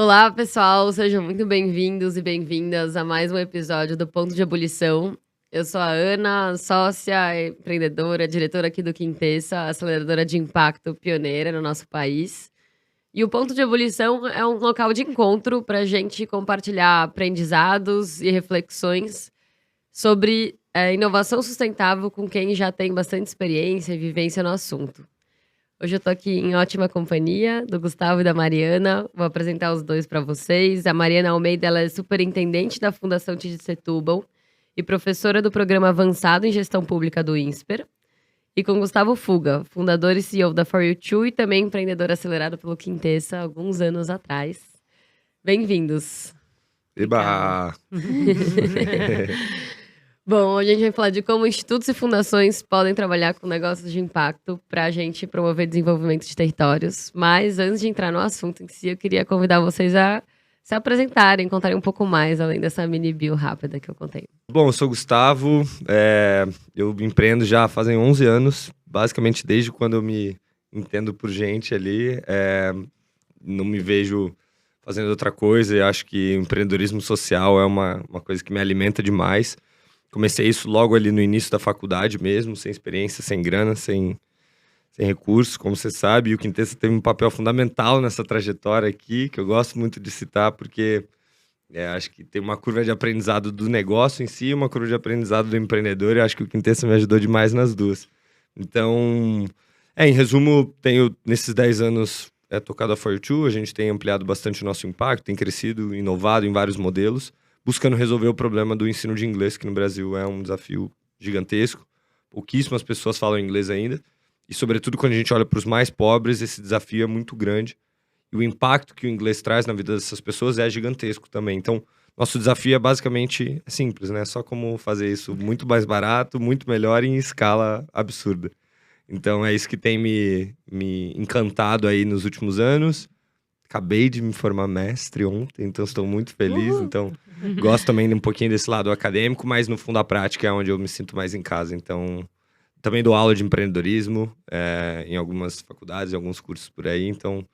Olá, pessoal, sejam muito bem-vindos e bem-vindas a mais um episódio do Ponto de Ebulição. Eu sou a Ana, sócia, empreendedora, diretora aqui do Quintessa, aceleradora de impacto pioneira no nosso país. E o Ponto de Ebulição é um local de encontro para a gente compartilhar aprendizados e reflexões sobre inovação sustentável com quem já tem bastante experiência e vivência no assunto. Hoje eu tô aqui em ótima companhia do Gustavo e da Mariana. Vou apresentar os dois para vocês. A Mariana Almeida, ela é superintendente da Fundação TID Setúbal e professora do Programa Avançado em Gestão Pública do INSPER. E com Gustavo Fuga, fundador e CEO da For You Too e também empreendedor acelerado pelo Quintessa alguns anos atrás. Bem-vindos. Eba! Bom, hoje a gente vai falar de como institutos e fundações podem trabalhar com negócios de impacto para a gente promover desenvolvimento de territórios. Mas antes de entrar no assunto em si, eu queria convidar vocês a se apresentarem, contarem um pouco mais, além dessa mini bio rápida que eu contei. Bom, eu sou o Gustavo, eu empreendo já fazem 11 anos, basicamente desde quando eu me entendo por gente ali. Não me vejo fazendo outra coisa e acho que o empreendedorismo social é uma coisa que me alimenta demais. Comecei isso logo ali no início da faculdade mesmo, sem experiência, sem grana, sem recursos, como você sabe. E o Quintessa teve um papel fundamental nessa trajetória aqui, que eu gosto muito de citar, porque acho que tem uma curva de aprendizado do negócio em si e uma curva de aprendizado do empreendedor. E acho que o Quintessa me ajudou demais nas duas. Então, em resumo, tenho nesses 10 anos tocado a For You Too. A gente tem ampliado bastante o nosso impacto, tem crescido, inovado em vários modelos, buscando resolver o problema do ensino de inglês, que no Brasil é um desafio gigantesco. Pouquíssimas pessoas falam inglês ainda. E, sobretudo, quando a gente olha para os mais pobres, esse desafio é muito grande. E o impacto que o inglês traz na vida dessas pessoas é gigantesco também. Então, nosso desafio é basicamente simples, né? Só como fazer isso muito mais barato, muito melhor e em escala absurda. Então, é isso que tem me encantado aí nos últimos anos. Acabei de me formar mestre ontem, então estou muito feliz. Então, gosto também de um pouquinho desse lado acadêmico, mas no fundo a prática é onde eu me sinto mais em casa. Então, também dou aula de empreendedorismo em algumas faculdades, em alguns cursos por aí. Então,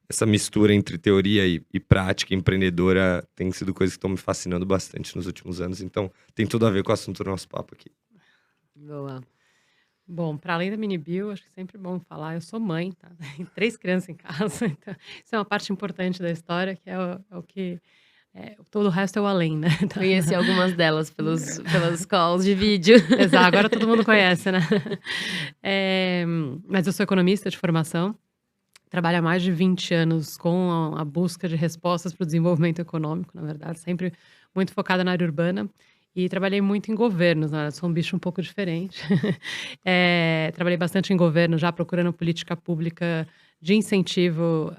essa mistura entre teoria e prática empreendedora tem sido coisas que estão me fascinando bastante nos últimos anos. Então, tem tudo a ver com o assunto do nosso papo aqui. Boa. Bom, para além da mini bio, acho que é sempre bom falar, eu sou mãe, tá? Tenho 3 crianças em casa, então isso é uma parte importante da história, que é o que... todo o resto é o além, né? Conheci algumas delas pelas calls de vídeo. Exato, agora todo mundo conhece, né? Mas eu sou economista de formação, trabalho há mais de 20 anos com a busca de respostas para o desenvolvimento econômico, na verdade, sempre muito focada na área urbana. E trabalhei muito em governos, né? Sou um bicho um pouco diferente. Trabalhei bastante em governo, já procurando política pública de incentivo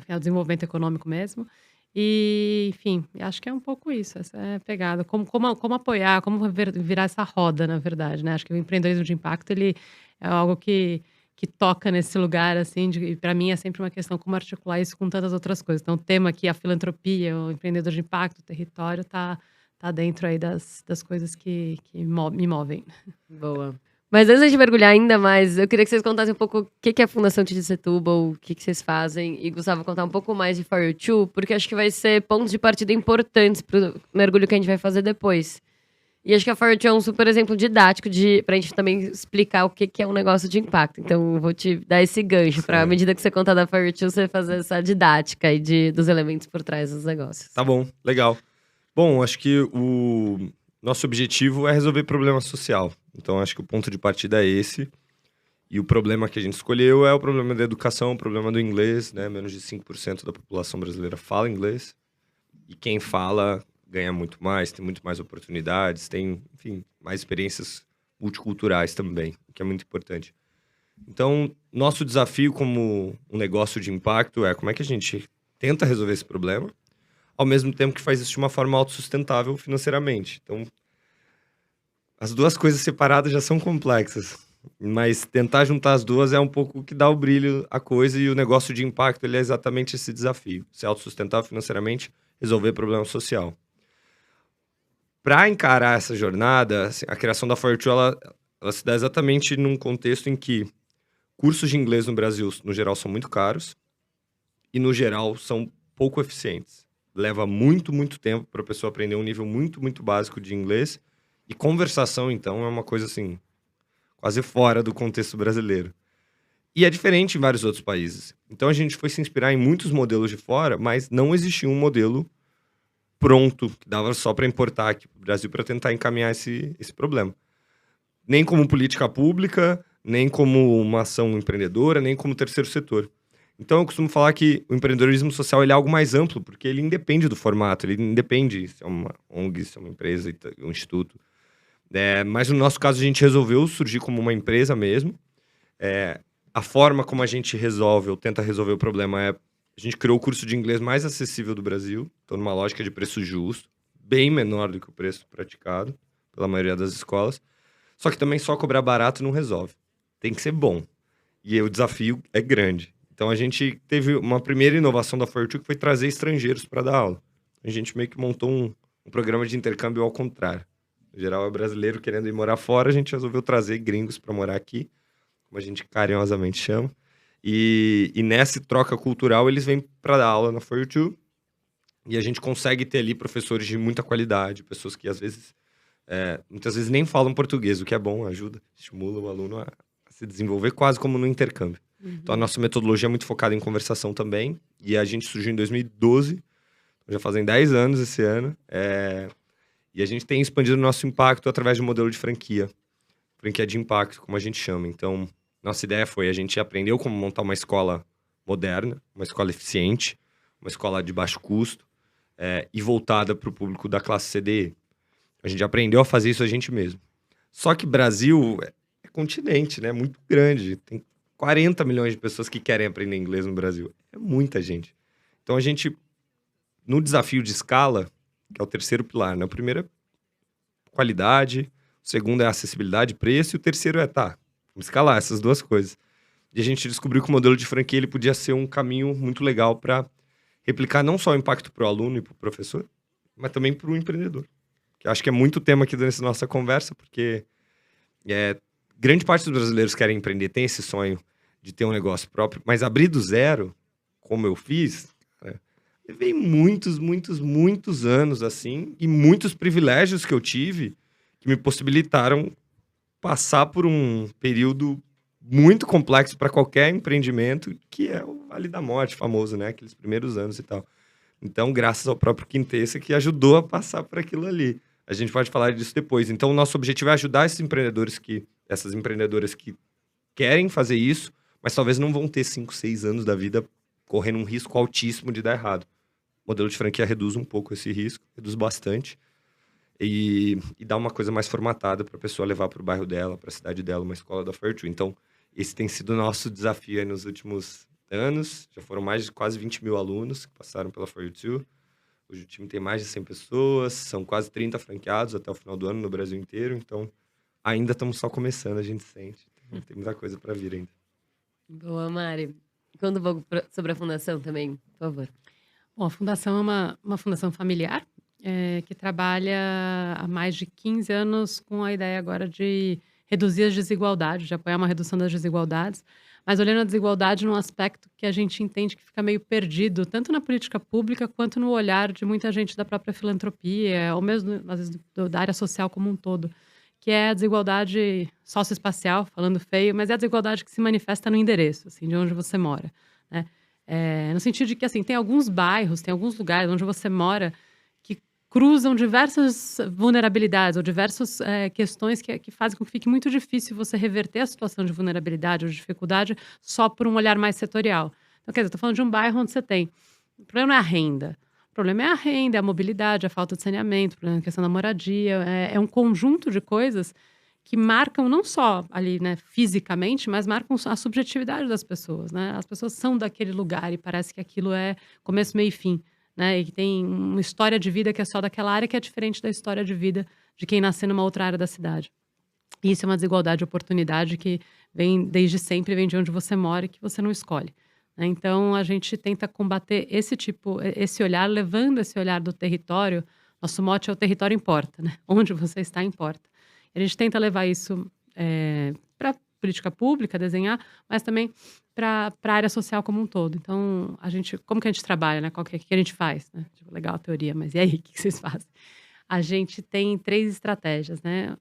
ao desenvolvimento econômico mesmo. E, enfim, acho que é um pouco isso, essa é a pegada. Como apoiar, como virar essa roda, na verdade, né? Acho que o empreendedorismo de impacto, ele é algo que toca nesse lugar, assim, e para mim é sempre uma questão como articular isso com tantas outras coisas. Então, o tema aqui, a filantropia, o empreendedor de impacto, o território, tá dentro aí das coisas que me movem. Boa. Mas antes de mergulhar ainda mais, eu queria que vocês contassem um pouco o que é a Fundação TID Setúbal, o que vocês fazem. E Gustavo, contar um pouco mais de For You Too, porque acho que vai ser pontos de partida importantes pro mergulho que a gente vai fazer depois. E acho que a For You Too é um super exemplo didático pra gente também explicar o que é um negócio de impacto. Então, eu vou te dar esse gancho pra, à medida que você contar da For You Too, você fazer essa didática aí dos elementos por trás dos negócios. Tá bom, legal. Bom, acho que o nosso objetivo é resolver problema social. Então, acho que o ponto de partida é esse. E o problema que a gente escolheu é o problema da educação, o problema do inglês, né? Menos de 5% da população brasileira fala inglês. E quem fala ganha muito mais, tem muito mais oportunidades, tem, enfim, mais experiências multiculturais também, o que é muito importante. Então, nosso desafio como um negócio de impacto é como é que a gente tenta resolver esse problema, ao mesmo tempo que faz isso de uma forma autossustentável financeiramente. Então, as duas coisas separadas já são complexas, mas tentar juntar as duas é um pouco o que dá o brilho à coisa, e o negócio de impacto ele é exatamente esse desafio, ser autossustentável financeiramente, resolver problema social. Para encarar essa jornada, a criação da For You Too, ela se dá exatamente num contexto em que cursos de inglês no Brasil, no geral, são muito caros, e no geral são pouco eficientes. Leva muito, muito tempo para a pessoa aprender um nível muito, muito básico de inglês. E conversação, então, é uma coisa assim, quase fora do contexto brasileiro. E é diferente em vários outros países. Então a gente foi se inspirar em muitos modelos de fora, mas não existia um modelo pronto, que dava só para importar aqui para o Brasil para tentar encaminhar esse problema. Nem como política pública, nem como uma ação empreendedora, nem como terceiro setor. Então eu costumo falar que o empreendedorismo social ele é algo mais amplo, porque ele independe do formato, ele independe se é uma ONG, se é uma empresa, um instituto. Mas no nosso caso a gente resolveu surgir como uma empresa mesmo. A forma como a gente resolve ou tenta resolver o problema é... A gente criou o curso de inglês mais acessível do Brasil. Então, numa lógica de preço justo. Bem menor do que o preço praticado pela maioria das escolas. Só que também só cobrar barato não resolve. Tem que ser bom. E o desafio é grande. Então, a gente teve uma primeira inovação da For You que foi trazer estrangeiros para dar aula. A gente meio que montou um programa de intercâmbio ao contrário. No geral, é brasileiro querendo ir morar fora. A gente resolveu trazer gringos para morar aqui. Como a gente carinhosamente chama. E nessa troca cultural, eles vêm para dar aula na For You. E a gente consegue ter ali professores de muita qualidade, pessoas que às vezes, muitas vezes nem falam português, o que é bom, ajuda, estimula o aluno a se desenvolver quase como no intercâmbio. Então a nossa metodologia é muito focada em conversação também. E a gente surgiu em 2012, já fazem 10 anos esse ano. E a gente tem expandido o nosso impacto através de um modelo de franquia de impacto, como a gente chama. Então, nossa ideia foi, a gente aprendeu como montar uma escola moderna, uma escola eficiente, uma escola de baixo custo e voltada para o público da classe CDE. A gente aprendeu a fazer isso a gente mesmo. Só que Brasil é continente, né? Muito grande. Tem 40 milhões de pessoas que querem aprender inglês no Brasil. É muita gente. Então a gente, no desafio de escala, que é o terceiro pilar, né? O primeiro é qualidade, o segundo é acessibilidade, preço, e o terceiro é, vamos escalar essas duas coisas. E a gente descobriu que o modelo de franquia ele podia ser um caminho muito legal para replicar não só o impacto para o aluno e para o professor, mas também para o empreendedor. Que acho que é muito tema aqui nessa nossa conversa, porque grande parte dos brasileiros querem empreender, tem esse sonho de ter um negócio próprio, mas abrir do zero, como eu fiz, levei muitos, muitos, muitos anos assim, e muitos privilégios que eu tive que me possibilitaram passar por um período muito complexo para qualquer empreendimento, que é o Vale da Morte famoso, né? Aqueles primeiros anos e tal. Então, graças ao próprio Quintessa, que ajudou a passar por aquilo ali. A gente pode falar disso depois. Então, o nosso objetivo é ajudar essas empreendedoras que querem fazer isso, mas talvez não vão ter 5, 6 anos da vida correndo um risco altíssimo de dar errado. O modelo de franquia reduz um pouco esse risco, reduz bastante. E dá uma coisa mais formatada para a pessoa levar para o bairro dela, para a cidade dela, uma escola da For You. Então, esse tem sido o nosso desafio aí nos últimos anos. Já foram mais de quase 20 mil alunos que passaram pela For You. Hoje o time tem mais de 100 pessoas, são quase 30 franqueados até o final do ano no Brasil inteiro. Então, ainda estamos só começando, a gente sente. Tem muita coisa para vir ainda. Boa, Mari. Conta um pouco sobre a fundação também, por favor. Bom, a fundação é uma fundação familiar, que trabalha há mais de 15 anos com a ideia agora de reduzir as desigualdades, de apoiar uma redução das desigualdades, mas olhando a desigualdade num aspecto que a gente entende que fica meio perdido, tanto na política pública quanto no olhar de muita gente da própria filantropia, ou mesmo, às vezes, da área social como um todo, que é a desigualdade socioespacial, falando feio, mas é a desigualdade que se manifesta no endereço, assim, de onde você mora, né? No sentido de que, assim, tem alguns bairros, tem alguns lugares onde você mora que cruzam diversas vulnerabilidades ou diversas questões que fazem com que fique muito difícil você reverter a situação de vulnerabilidade ou de dificuldade só por um olhar mais setorial. Então, quer dizer, eu estou falando de um bairro onde você tem... O problema não é a renda. O problema é a renda, é a mobilidade, a falta de saneamento, a questão da moradia. É um conjunto de coisas que marcam não só ali, né, fisicamente, mas marcam a subjetividade das pessoas, né? As pessoas são daquele lugar e parece que aquilo é começo, meio e fim, né? E que tem uma história de vida que é só daquela área, que é diferente da história de vida de quem nasce numa outra área da cidade. E isso é uma desigualdade de oportunidade que vem desde sempre, vem de onde você mora e que você não escolhe, né? Então, a gente tenta combater esse olhar, levando esse olhar do território. Nosso mote é o território importa, né? Onde você está importa. A gente tenta levar isso para política pública, desenhar, mas também para a área social como um todo. Então, como que a gente trabalha, né? O que a gente faz, né? Tipo, legal a teoria, mas e aí, o que vocês fazem? A gente tem 3 estratégias, né?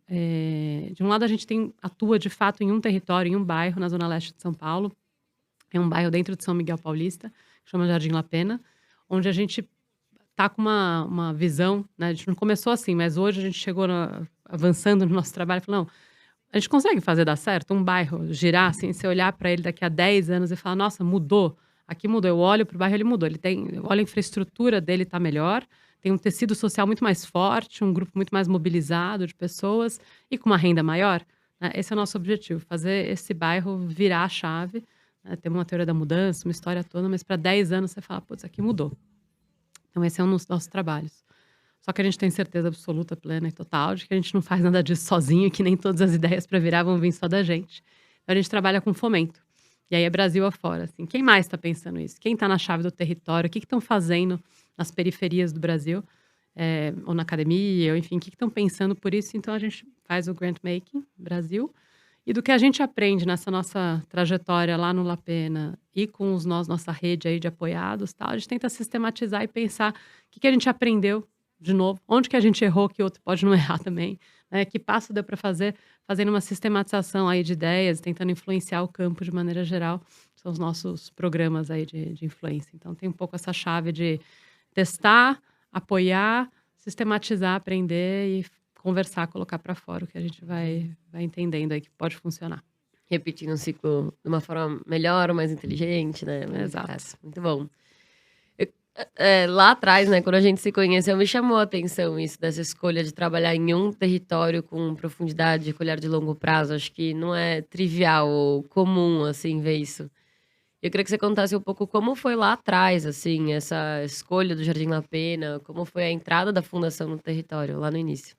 De um lado, a gente atua de fato em um território, em um bairro, na zona leste de São Paulo. É um bairro dentro de São Miguel Paulista, que chama Jardim La Pena, onde a gente tá com uma visão, né? A gente não começou assim, mas hoje a gente chegou avançando no nosso trabalho e falou, não, a gente consegue fazer dar certo? Um bairro girar, assim, você olhar para ele daqui a 10 anos e falar, nossa, mudou. Aqui mudou. Eu olho para o bairro, ele mudou. Eu olho a infraestrutura dele está melhor, tem um tecido social muito mais forte, um grupo muito mais mobilizado de pessoas e com uma renda maior. Né? Esse é o nosso objetivo, fazer esse bairro virar a chave, né? Ter uma teoria da mudança, uma história toda, mas para 10 anos você fala, putz, aqui mudou. Então esse é um dos nossos trabalhos. Só que a gente tem certeza absoluta, plena e total de que a gente não faz nada disso sozinho, que nem todas as ideias para virar vão vir só da gente. Então a gente trabalha com fomento. E aí é Brasil afora, assim. Quem mais está pensando isso? Quem está na chave do território? O que estão fazendo nas periferias do Brasil? Ou na academia, ou enfim, o que estão pensando por isso? Então a gente faz o Grant Making Brasil. E do que a gente aprende nessa nossa trajetória lá no La Pena e com nossa rede aí de apoiados, tal, a gente tenta sistematizar e pensar o que a gente aprendeu de novo, onde que a gente errou que o outro pode não errar também, né? Que passo deu para fazer, fazendo uma sistematização aí de ideias, tentando influenciar o campo de maneira geral. São os nossos programas aí de influência. Então tem um pouco essa chave de testar, apoiar, sistematizar, aprender e conversar, colocar para fora o que a gente vai entendendo aí que pode funcionar. Repetindo um ciclo de uma forma melhor, mais inteligente, né? Exato. Muito bom. Lá atrás, né, quando a gente se conheceu, me chamou a atenção isso, dessa escolha de trabalhar em um território com profundidade, com olhar de longo prazo. Acho que não é trivial ou comum, assim, ver isso. Eu queria que você contasse um pouco como foi lá atrás, assim, essa escolha do Jardim La Pena, como foi a entrada da fundação no território, lá no início.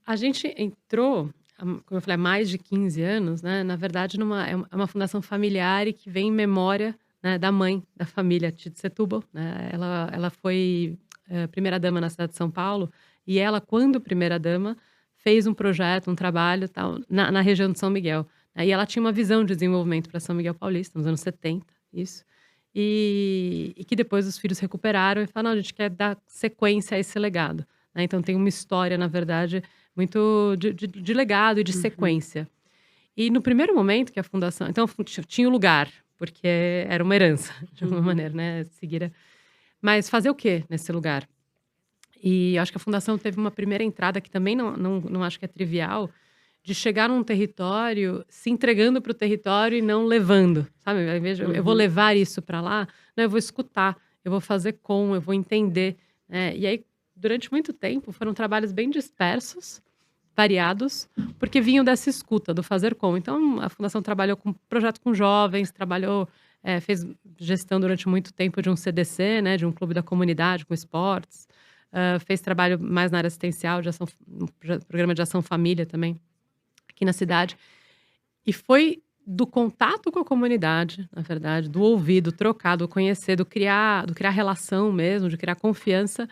A gente entrou, como eu falei, há mais de 15 anos, né? Na verdade, é uma fundação familiar e que vem em memória, né, da mãe da família, Tite Setúbal, né? Ela foi primeira-dama na cidade de São Paulo e ela, quando primeira-dama, fez um projeto, um trabalho tal, na região de São Miguel. Né? E ela tinha uma visão de desenvolvimento para São Miguel Paulista, nos anos 70, isso. E que depois os filhos recuperaram e falaram, não, a gente quer dar sequência a esse legado. Né? Então tem uma história, na verdade, muito de legado e de sequência. E no primeiro momento que a fundação... Então, tinha o lugar, porque era uma herança, de alguma maneira, né? Mas fazer o quê nesse lugar? E eu acho que a fundação teve uma primeira entrada, que também não acho que é trivial, de chegar num território, se entregando para o território e não levando, sabe? Ao invés de eu vou levar isso para lá, não, eu vou escutar, eu vou fazer eu vou entender. Né? E aí, durante muito tempo, foram trabalhos bem dispersos, variados, porque vinham dessa escuta, do fazer com. Então, a Fundação trabalhou com projeto com jovens, fez gestão durante muito tempo de um CDC, né, de um clube da comunidade com esportes, fez trabalho mais na área assistencial, programa de ação família também, aqui na cidade. E foi do contato com a comunidade, na verdade, do ouvir, do trocar, do conhecer, do criar relação mesmo, de criar confiança,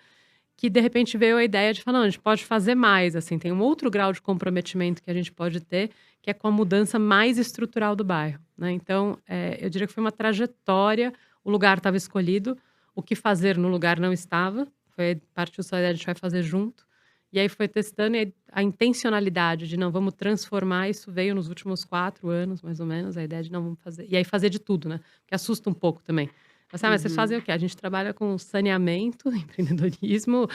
que de repente veio a ideia de falar, não, a gente pode fazer mais, assim, tem um outro grau de comprometimento que a gente pode ter, que é com a mudança mais estrutural do bairro, né? Então, eu diria que foi uma trajetória, o lugar estava escolhido, o que fazer no lugar não estava, partiu só a ideia, a gente vai fazer junto, e aí foi testando, e a intencionalidade de não, vamos transformar, isso veio nos últimos 4 anos, mais ou menos, a ideia de não, vamos fazer, e aí fazer de tudo, né? Que assusta um pouco também. Mas vocês fazem o quê? A gente trabalha com saneamento, empreendedorismo,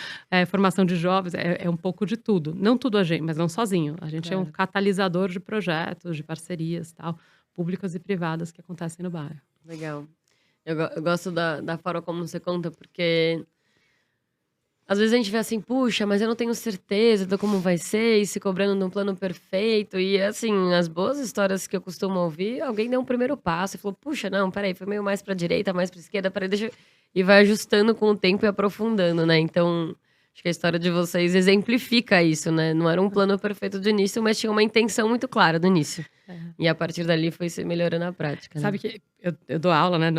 formação de jovens, é um pouco de tudo. Não tudo a gente, mas não sozinho. A gente é um catalisador de projetos, de parcerias, tal, públicas e privadas que acontecem no bairro. Legal. Eu gosto da forma como você conta, porque às vezes a gente vê assim, puxa, mas eu não tenho certeza de como vai ser, e se cobrando de um plano perfeito. E assim, as boas histórias que eu costumo ouvir, alguém deu um primeiro passo e falou, puxa, não, peraí, foi meio mais pra direita, mais pra esquerda, peraí, E vai ajustando com o tempo e aprofundando, né? Então, acho que a história de vocês exemplifica isso, né? Não era um plano perfeito do início, mas tinha uma intenção muito clara do início. E a partir dali foi se melhorando na prática. Né? Sabe que eu dou aula, né?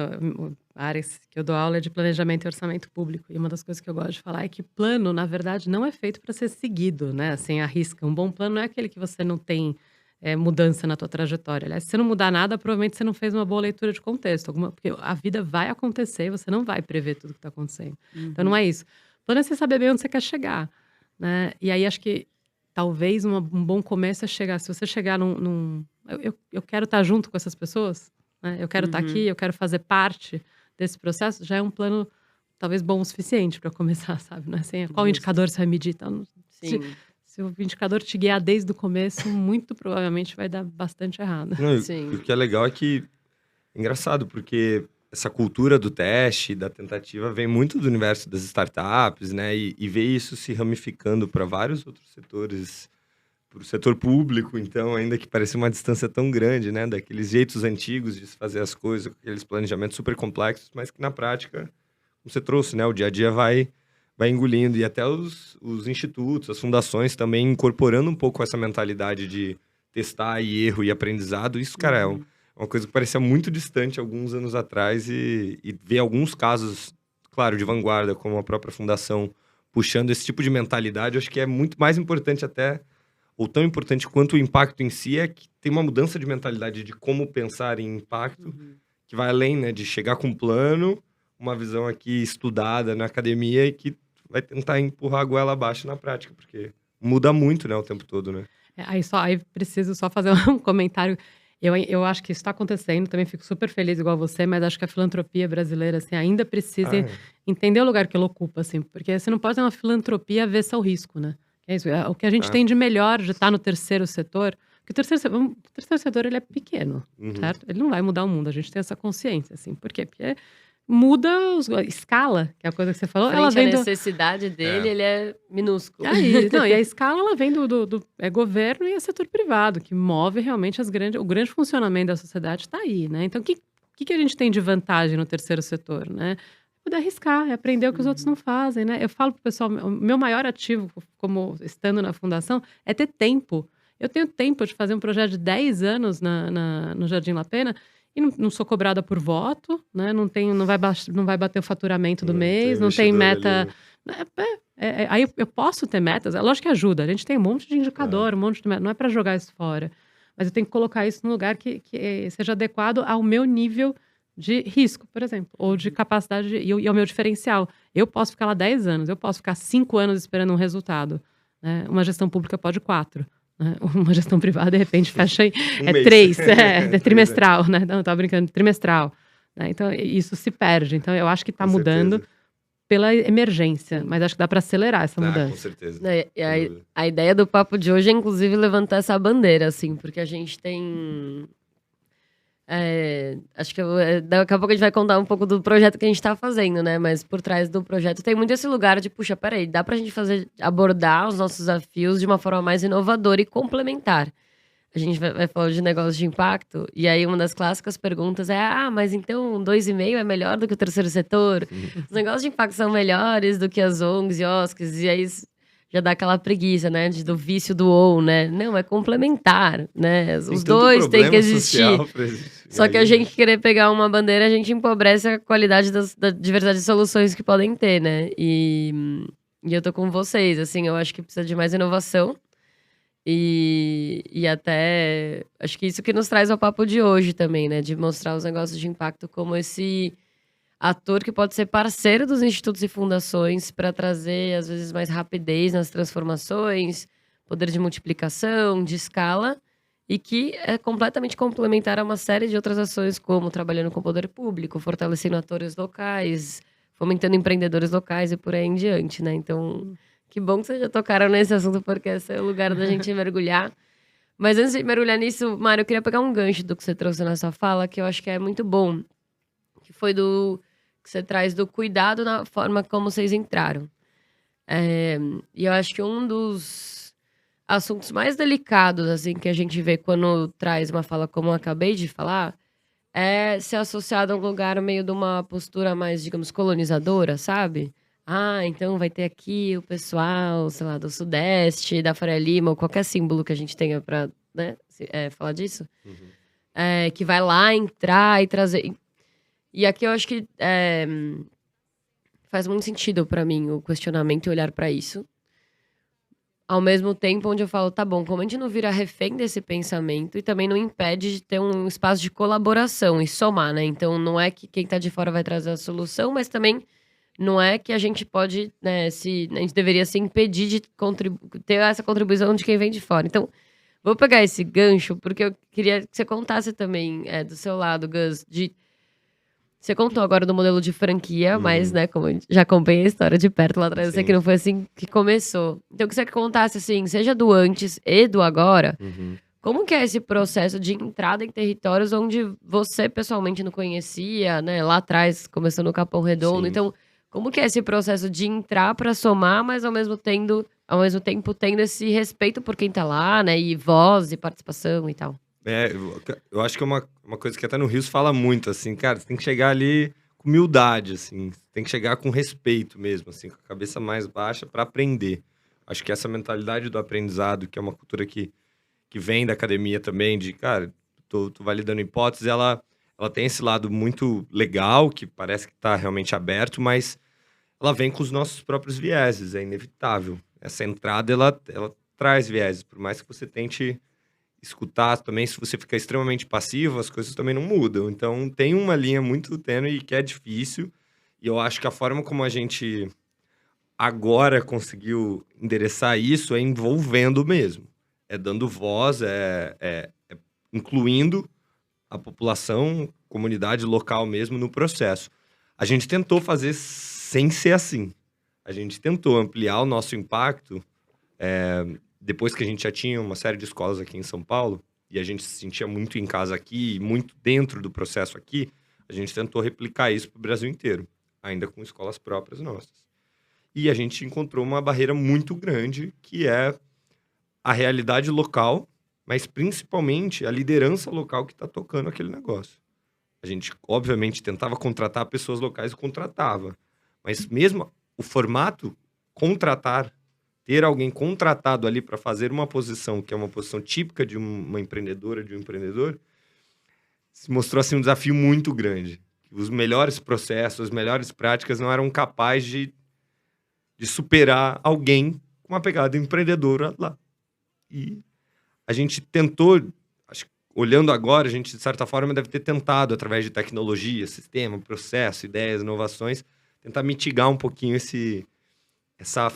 A área que eu dou aula é de planejamento e orçamento público. E uma das coisas que eu gosto de falar é que plano, na verdade, não é feito para ser seguido, né? Assim, à risca. Um bom plano não é aquele que você não tem mudança na tua trajetória. Aliás, se você não mudar nada, provavelmente você não fez uma boa leitura de contexto. Porque a vida vai acontecer e você não vai prever tudo que está acontecendo. Então, não é isso. O plano é você saber bem onde você quer chegar, né? E aí, acho que talvez um bom começo é chegar. Se você chegar eu quero estar junto com essas pessoas, né? Eu quero estar aqui, eu quero fazer parte desse processo, já é um plano talvez bom o suficiente para começar, sabe? Né? Assim, qual indicador você vai medir? Então, se o indicador te guiar desde o começo, muito provavelmente vai dar bastante errado. Não, e o que é legal é que... Engraçado, porque essa cultura do teste, da tentativa, vem muito do universo das startups, né? E ver isso se ramificando para vários outros setores, para o setor público, então, ainda que pareça uma distância tão grande, né? Daqueles jeitos antigos de se fazer as coisas, aqueles planejamentos super complexos, mas que na prática, como você trouxe, né? O dia a dia vai engolindo. E até os institutos, as fundações também incorporando um pouco essa mentalidade de testar e erro e aprendizado. Isso, cara, é uma coisa que parecia muito distante alguns anos atrás e ver alguns casos, claro, de vanguarda, como a própria fundação, puxando esse tipo de mentalidade, eu acho que é muito mais importante até, ou tão importante quanto o impacto em si, é que tem uma mudança de mentalidade de como pensar em impacto, que vai além, né, de chegar com um plano, uma visão aqui estudada na academia e que vai tentar empurrar a goela abaixo na prática, porque muda muito, né, o tempo todo, né? Aí preciso só fazer um comentário. Eu acho que isso está acontecendo, também fico super feliz igual você, mas acho que a filantropia brasileira, assim, ainda precisa entender o lugar que ela ocupa, assim, porque você não pode ter uma filantropia avessa ao risco, né? É isso, o que a gente tem de melhor de estar no terceiro setor, porque o terceiro setor, ele é pequeno, certo? Ele não vai mudar o mundo, a gente tem essa consciência, assim, por quê? Porque muda a escala, que é a coisa que você falou. Frente à necessidade dele, ele é minúsculo. E a escala, ela vem do governo e é setor privado, que move realmente o grande funcionamento da sociedade está aí, né? Então, o que a gente tem de vantagem no terceiro setor, né? Poder arriscar, é aprender o que os outros não fazem, né? Eu falo pro pessoal, o meu maior ativo, como estando na fundação, é ter tempo. Eu tenho tempo de fazer um projeto de 10 anos no Jardim La Pena, e não sou cobrada por voto, né? Não vai bater o faturamento do mês, não tem meta. Aí eu posso ter metas, é lógico que ajuda. A gente tem um monte de indicador, um monte de meta, não é para jogar isso fora. Mas eu tenho que colocar isso num lugar que seja adequado ao meu nível de risco, por exemplo, ou de capacidade e ao meu diferencial. Eu posso ficar lá 10 anos, eu posso ficar 5 anos esperando um resultado, né? Uma gestão pública pode 4. Uma gestão privada, de repente, fecha em 3, é trimestral, né? Não, tava brincando, trimestral. Né? Então, isso se perde. Então, eu acho que está mudando pela emergência, mas acho que dá para acelerar essa mudança. Com certeza. A ideia do papo de hoje é, inclusive, levantar essa bandeira, assim, porque a gente tem... acho que daqui a pouco a gente vai contar um pouco do projeto que a gente tá fazendo, né? Mas por trás do projeto tem muito esse lugar de, puxa, peraí, dá pra gente abordar os nossos desafios de uma forma mais inovadora e complementar. A gente vai falar de negócios de impacto, e aí uma das clássicas perguntas é: mas então 2,5 é melhor do que o terceiro setor? Os negócios de impacto são melhores do que as ONGs e OSCs, e aí já dá aquela preguiça, né? Do vício do ou, né? Não, é complementar, né? Os dois têm que existir. Só que a gente querer pegar uma bandeira, a gente empobrece a qualidade da diversidade de soluções que podem ter, né? E eu tô com vocês, assim, eu acho que precisa de mais inovação. E até, acho que isso que nos traz ao papo de hoje também, né? De mostrar os negócios de impacto como esse ator que pode ser parceiro dos institutos e fundações para trazer, às vezes, mais rapidez nas transformações, poder de multiplicação, de escala, e que é completamente complementar a uma série de outras ações, como trabalhando com o poder público, fortalecendo atores locais, fomentando empreendedores locais e por aí em diante, né? Então, que bom que vocês já tocaram nesse assunto, porque esse é o lugar da gente mergulhar. Mas antes de mergulhar nisso, Mário, eu queria pegar um gancho do que você trouxe na sua fala, que eu acho que é muito bom, que foi que você traz do cuidado na forma como vocês entraram. E eu acho que um dos assuntos mais delicados, assim, que a gente vê quando traz uma fala como eu acabei de falar, é ser associado a um lugar meio de uma postura mais, digamos, colonizadora, sabe? Então vai ter aqui o pessoal, sei lá, do Sudeste, da Faria Lima, ou qualquer símbolo que a gente tenha pra, né, falar disso. Que vai lá entrar e trazer... E aqui eu acho que faz muito sentido pra mim o questionamento e olhar pra isso. Ao mesmo tempo onde eu falo, tá bom, como a gente não vira refém desse pensamento e também não impede de ter um espaço de colaboração e somar, né? Então não é que quem tá de fora vai trazer a solução, mas também não é que a gente pode, né, a gente deveria se impedir de ter essa contribuição de quem vem de fora. Então, vou pegar esse gancho, porque eu queria que você contasse também, do seu lado, Gus, você contou agora do modelo de franquia, mas, né, como eu já acompanhei a história de perto lá atrás, eu sei que não foi assim que começou. Então, que você contasse, assim, seja do antes e do agora, como que é esse processo de entrada em territórios onde você pessoalmente não conhecia, né, lá atrás, começando no Capão Redondo. Sim. Então, como que é esse processo de entrar para somar, mas ao mesmo tempo tendo esse respeito por quem tá lá, né, e voz e participação e tal? Eu acho que é uma coisa que até no Rio se fala muito, assim, cara, você tem que chegar ali com humildade, assim, tem que chegar com respeito mesmo, assim, com a cabeça mais baixa para aprender. Acho que essa mentalidade do aprendizado, que é uma cultura que vem da academia também, de, cara, tô validando hipóteses, ela tem esse lado muito legal, que parece que tá realmente aberto, mas ela vem com os nossos próprios vieses, é inevitável. Essa entrada, ela traz vieses, por mais que você tente escutar também, se você ficar extremamente passivo, as coisas também não mudam. Então, tem uma linha muito tênue que é difícil. E eu acho que a forma como a gente agora conseguiu endereçar isso é envolvendo mesmo. É dando voz, é incluindo a população, comunidade local mesmo no processo. A gente tentou fazer sem ser assim. A gente tentou ampliar o nosso impacto, depois que a gente já tinha uma série de escolas aqui em São Paulo, e a gente se sentia muito em casa aqui, muito dentro do processo aqui, a gente tentou replicar isso para o Brasil inteiro, ainda com escolas próprias nossas. E a gente encontrou uma barreira muito grande, que é a realidade local, mas principalmente a liderança local que está tocando aquele negócio. A gente, obviamente, tentava contratar pessoas locais e contratava, mas mesmo o formato contratar, ter alguém contratado ali para fazer uma posição que é uma posição típica de uma empreendedora, de um empreendedor, se mostrou assim um desafio muito grande. Os melhores processos, as melhores práticas não eram capazes de superar alguém com uma pegada empreendedora lá. E a gente tentou, acho que olhando agora, a gente de certa forma deve ter tentado, através de tecnologia, sistema, processo, ideias, inovações, tentar mitigar um pouquinho essa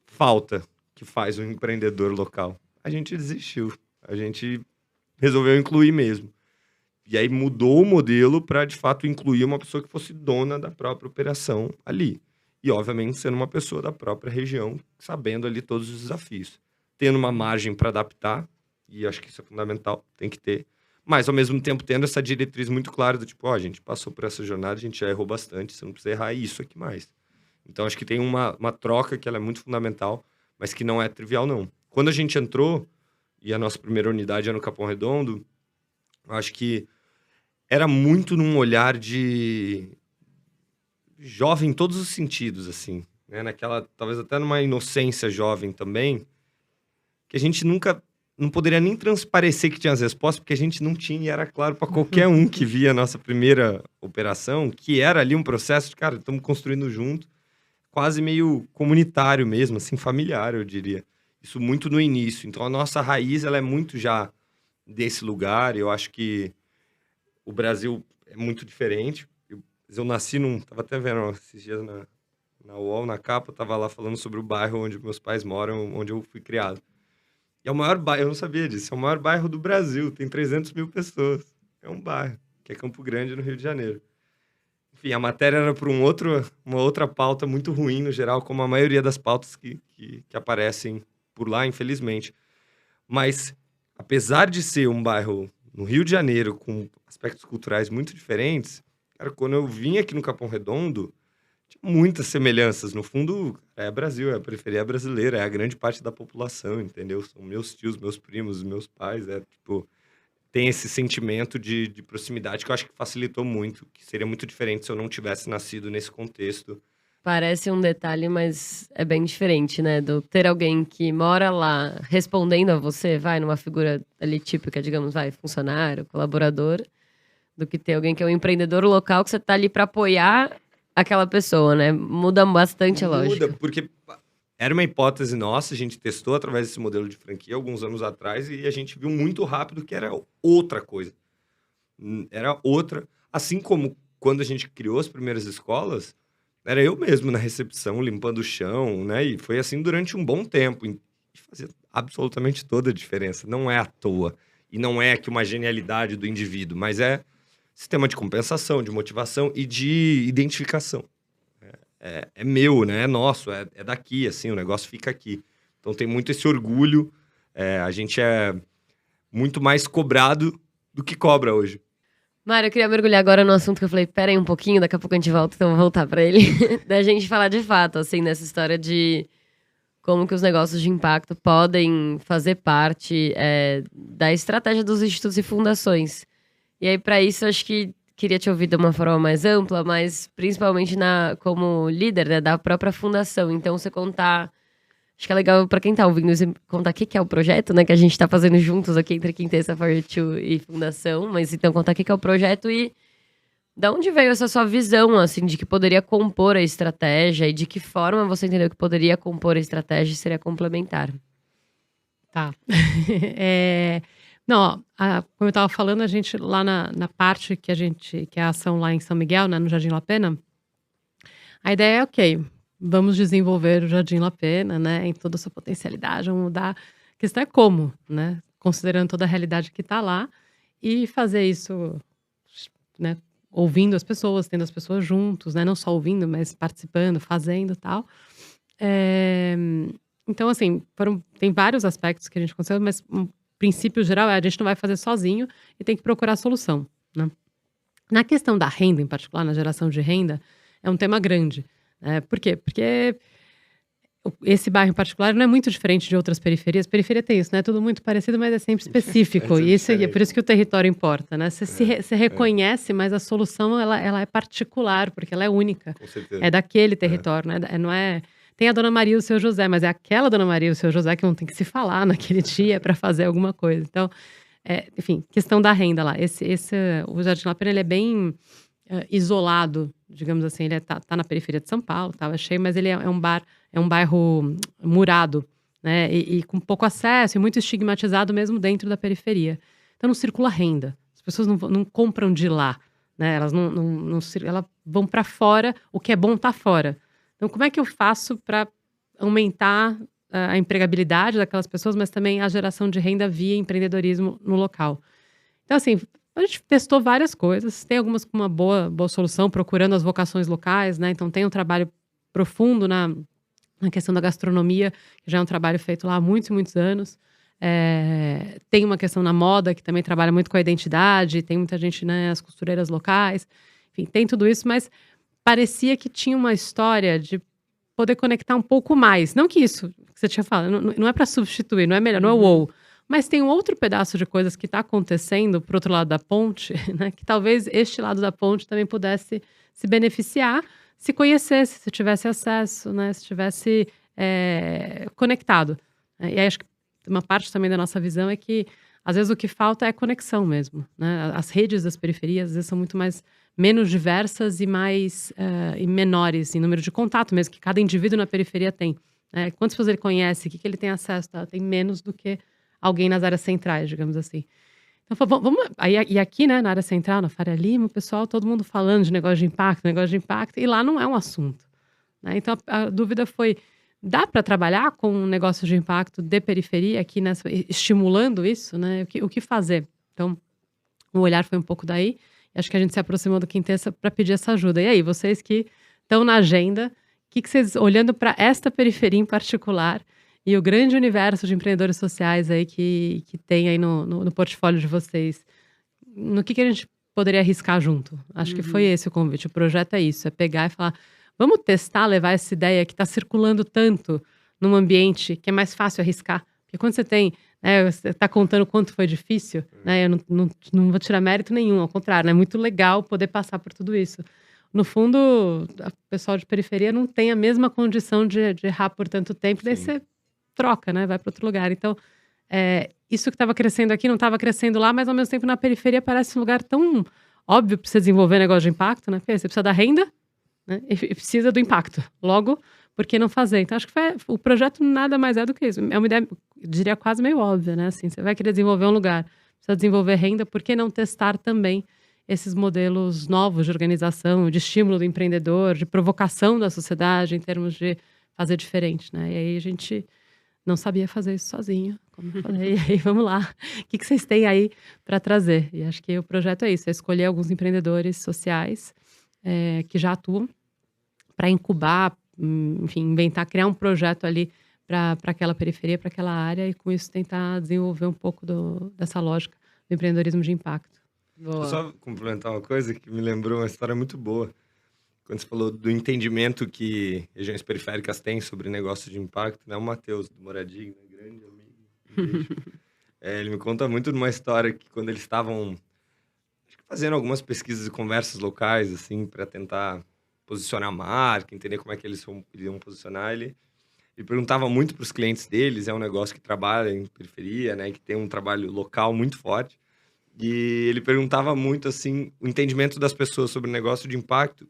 falta que faz o empreendedor local. A gente desistiu. A gente resolveu incluir mesmo. E aí mudou o modelo para, de fato, incluir uma pessoa que fosse dona da própria operação ali. E, obviamente, sendo uma pessoa da própria região, sabendo ali todos os desafios. Tendo uma margem para adaptar, e acho que isso é fundamental, tem que ter. Mas, ao mesmo tempo, tendo essa diretriz muito clara do tipo, a gente passou por essa jornada, a gente já errou bastante, você não precisa errar isso aqui mais. Então, acho que tem uma troca que ela é muito fundamental, mas que não é trivial, não. Quando a gente entrou, e a nossa primeira unidade é no Capão Redondo, eu acho que era muito num olhar de jovem em todos os sentidos, assim, né? Naquela, talvez até numa inocência jovem também, que a gente nunca, não poderia nem transparecer que tinha as respostas, porque a gente não tinha, e era claro para qualquer um que via a nossa primeira operação, que era ali um processo de, cara, estamos construindo junto, quase meio comunitário mesmo, assim, familiar, eu diria. Isso muito no início. Então, a nossa raiz, ela é muito já desse lugar. Eu acho que o Brasil é muito diferente. Eu nasci tava até vendo esses dias na UOL, na capa, tava lá falando sobre o bairro onde meus pais moram, onde eu fui criado. E é o maior bairro, eu não sabia disso, é o maior bairro do Brasil, tem 300 mil pessoas. É um bairro, que é Campo Grande, no Rio de Janeiro. Enfim, a matéria era por uma outra pauta muito ruim, no geral, como a maioria das pautas que aparecem por lá, infelizmente. Mas, apesar de ser um bairro no Rio de Janeiro, com aspectos culturais muito diferentes, cara, quando eu vim aqui no Capão Redondo, tinha muitas semelhanças. No fundo, é Brasil, é a periferia brasileira, é a grande parte da população, entendeu? São meus tios, meus primos, meus pais, tem esse sentimento de proximidade que eu acho que facilitou muito, que seria muito diferente se eu não tivesse nascido nesse contexto. Parece um detalhe, mas é bem diferente, né? Do ter alguém que mora lá respondendo a você, numa figura ali típica, digamos, funcionário, colaborador, do que ter alguém que é um empreendedor local que você tá ali para apoiar aquela pessoa, né? Muda bastante a lógica. Muda, porque era uma hipótese nossa, a gente testou através desse modelo de franquia alguns anos atrás e a gente viu muito rápido que era outra coisa. Era outra. Assim como quando a gente criou as primeiras escolas, era eu mesmo na recepção, limpando o chão, né? E foi assim durante um bom tempo. E fazia absolutamente toda a diferença. Não é à toa. E não é que uma genialidade do indivíduo, mas é sistema de compensação, de motivação e de identificação. É meu, né? É nosso, é daqui, assim, o negócio fica aqui. Então tem muito esse orgulho. A gente é muito mais cobrado do que cobra hoje. Mário, eu queria mergulhar agora no assunto que eu falei, pera aí um pouquinho, daqui a pouco a gente volta, então eu vou voltar pra ele. Da gente falar de fato, assim, nessa história de como que os negócios de impacto podem fazer parte da estratégia dos institutos e fundações. E aí, pra isso, acho que queria te ouvir de uma forma mais ampla, mas principalmente como líder, né, da própria fundação. Então, você contar... Acho que é legal pra quem tá ouvindo você contar o que é o projeto, né? Que a gente tá fazendo juntos aqui entre Quintessa For2 e Fundação. Mas então contar o que é o projeto e da onde veio essa sua visão, assim, de que poderia compor a estratégia e de que forma você entendeu que poderia compor a estratégia e seria complementar. Tá. Não, como eu tava falando, a gente lá na parte que é a ação lá em São Miguel, né, no Jardim La Pena, a ideia é, ok, vamos desenvolver o Jardim La Pena, né, em toda a sua potencialidade, vamos mudar. A questão é como, né, considerando toda a realidade que está lá e fazer isso, né, ouvindo as pessoas, tendo as pessoas juntos, né, não só ouvindo, mas participando, fazendo e tal. Então, assim, tem vários aspectos que a gente consegue, mas um princípio geral é a gente não vai fazer sozinho e tem que procurar solução, né? Na questão da renda, em particular, na geração de renda, é um tema grande. Por quê? Porque esse bairro em particular não é muito diferente de outras periferias. Periferia tem isso, né? Tudo muito parecido, mas é sempre específico. E é por isso que o território importa, né? Você reconhece, mas a solução ela é particular, porque ela é única. Com certeza. É daquele território, né? Não é... Tem a Dona Maria e o Seu José, mas é aquela Dona Maria e o Seu José que vão ter que se falar naquele dia para fazer alguma coisa. Então, enfim, questão da renda lá. O Jardim La Pena, ele é bem isolado, digamos assim. Ele tá na periferia de São Paulo, estava cheio, mas ele é um bairro murado, né? E com pouco acesso e muito estigmatizado mesmo dentro da periferia. Então, não circula renda. As pessoas não compram de lá, né? Elas elas vão para fora, o que é bom tá fora. Então, como é que eu faço para aumentar a empregabilidade daquelas pessoas, mas também a geração de renda via empreendedorismo no local? Então, assim, a gente testou várias coisas. Tem algumas com uma boa solução, procurando as vocações locais, né? Então, tem um trabalho profundo na questão da gastronomia, que já é um trabalho feito lá há muitos e muitos anos. Tem uma questão na moda, que também trabalha muito com a identidade. Tem muita gente, né? As costureiras locais. Enfim, tem tudo isso, mas parecia que tinha uma história de poder conectar um pouco mais. Não que isso que você tinha falado, não é para substituir, não é melhor, não é wow. Mas tem um outro pedaço de coisas que está acontecendo pro outro lado da ponte, né? Que talvez este lado da ponte também pudesse se beneficiar se conhecesse, se tivesse acesso, né? Se tivesse conectado. E aí acho que uma parte também da nossa visão é que às vezes o que falta é conexão mesmo, né? As redes das periferias às vezes são muito menos diversas e e menores em número de contato mesmo, que cada indivíduo na periferia tem. Quantas pessoas ele conhece, o que ele tem acesso, tá? Tem menos do que alguém nas áreas centrais, digamos assim. Então, vamos... E aqui, né, na área central, na Faria Lima, o pessoal, todo mundo falando de negócio de impacto, e lá não é um assunto, né? Então, a dúvida foi, dá para trabalhar com um negócio de impacto de periferia aqui, estimulando isso, né? O que fazer? Então, o olhar foi um pouco daí. Acho que a gente se aproximou do Quintessa para pedir essa ajuda. E aí, vocês que estão na agenda, o que vocês, olhando para esta periferia em particular e o grande universo de empreendedores sociais aí que tem aí no portfólio de vocês, no que a gente poderia arriscar junto? Acho que foi esse o convite. O projeto é isso, é pegar e falar, vamos testar, levar essa ideia que está circulando tanto num ambiente que é mais fácil arriscar. Porque quando você tem... você está contando quanto foi difícil, né? Eu não vou tirar mérito nenhum, ao contrário, é muito legal poder passar por tudo isso. No fundo, o pessoal de periferia não tem a mesma condição de errar por tanto tempo, daí você troca, né? Vai para outro lugar. Então, isso que estava crescendo aqui não estava crescendo lá, mas ao mesmo tempo na periferia parece um lugar tão óbvio para você desenvolver negócio de impacto, né? Porque você precisa da renda, né? E precisa do impacto. Logo, por que não fazer? Então, acho que o projeto nada mais é do que isso. É uma ideia, eu diria, quase meio óbvia, né? Assim, você vai querer desenvolver um lugar, precisa desenvolver renda, por que não testar também esses modelos novos de organização, de estímulo do empreendedor, de provocação da sociedade em termos de fazer diferente, né? E aí a gente não sabia fazer isso sozinho, como eu falei. E aí, vamos lá. O que vocês têm aí para trazer? E acho que o projeto é isso, é escolher alguns empreendedores sociais que já atuam para incubar, enfim, inventar, criar um projeto ali para aquela periferia, para aquela área, e com isso tentar desenvolver um pouco dessa lógica do empreendedorismo de impacto. Vou só complementar uma coisa que me lembrou uma história muito boa. Quando você falou do entendimento que regiões periféricas têm sobre negócio de impacto, né? O Matheus, do Moradigna, grande amigo. Beijo. Ele me conta muito de uma história que quando eles estavam fazendo algumas pesquisas e conversas locais, assim, para tentar posicionar a marca, entender como é que eles iriam posicionar, ele perguntava muito para os clientes deles, é um negócio que trabalha em periferia, né? Que tem um trabalho local muito forte. E ele perguntava muito, assim, o entendimento das pessoas sobre o negócio de impacto.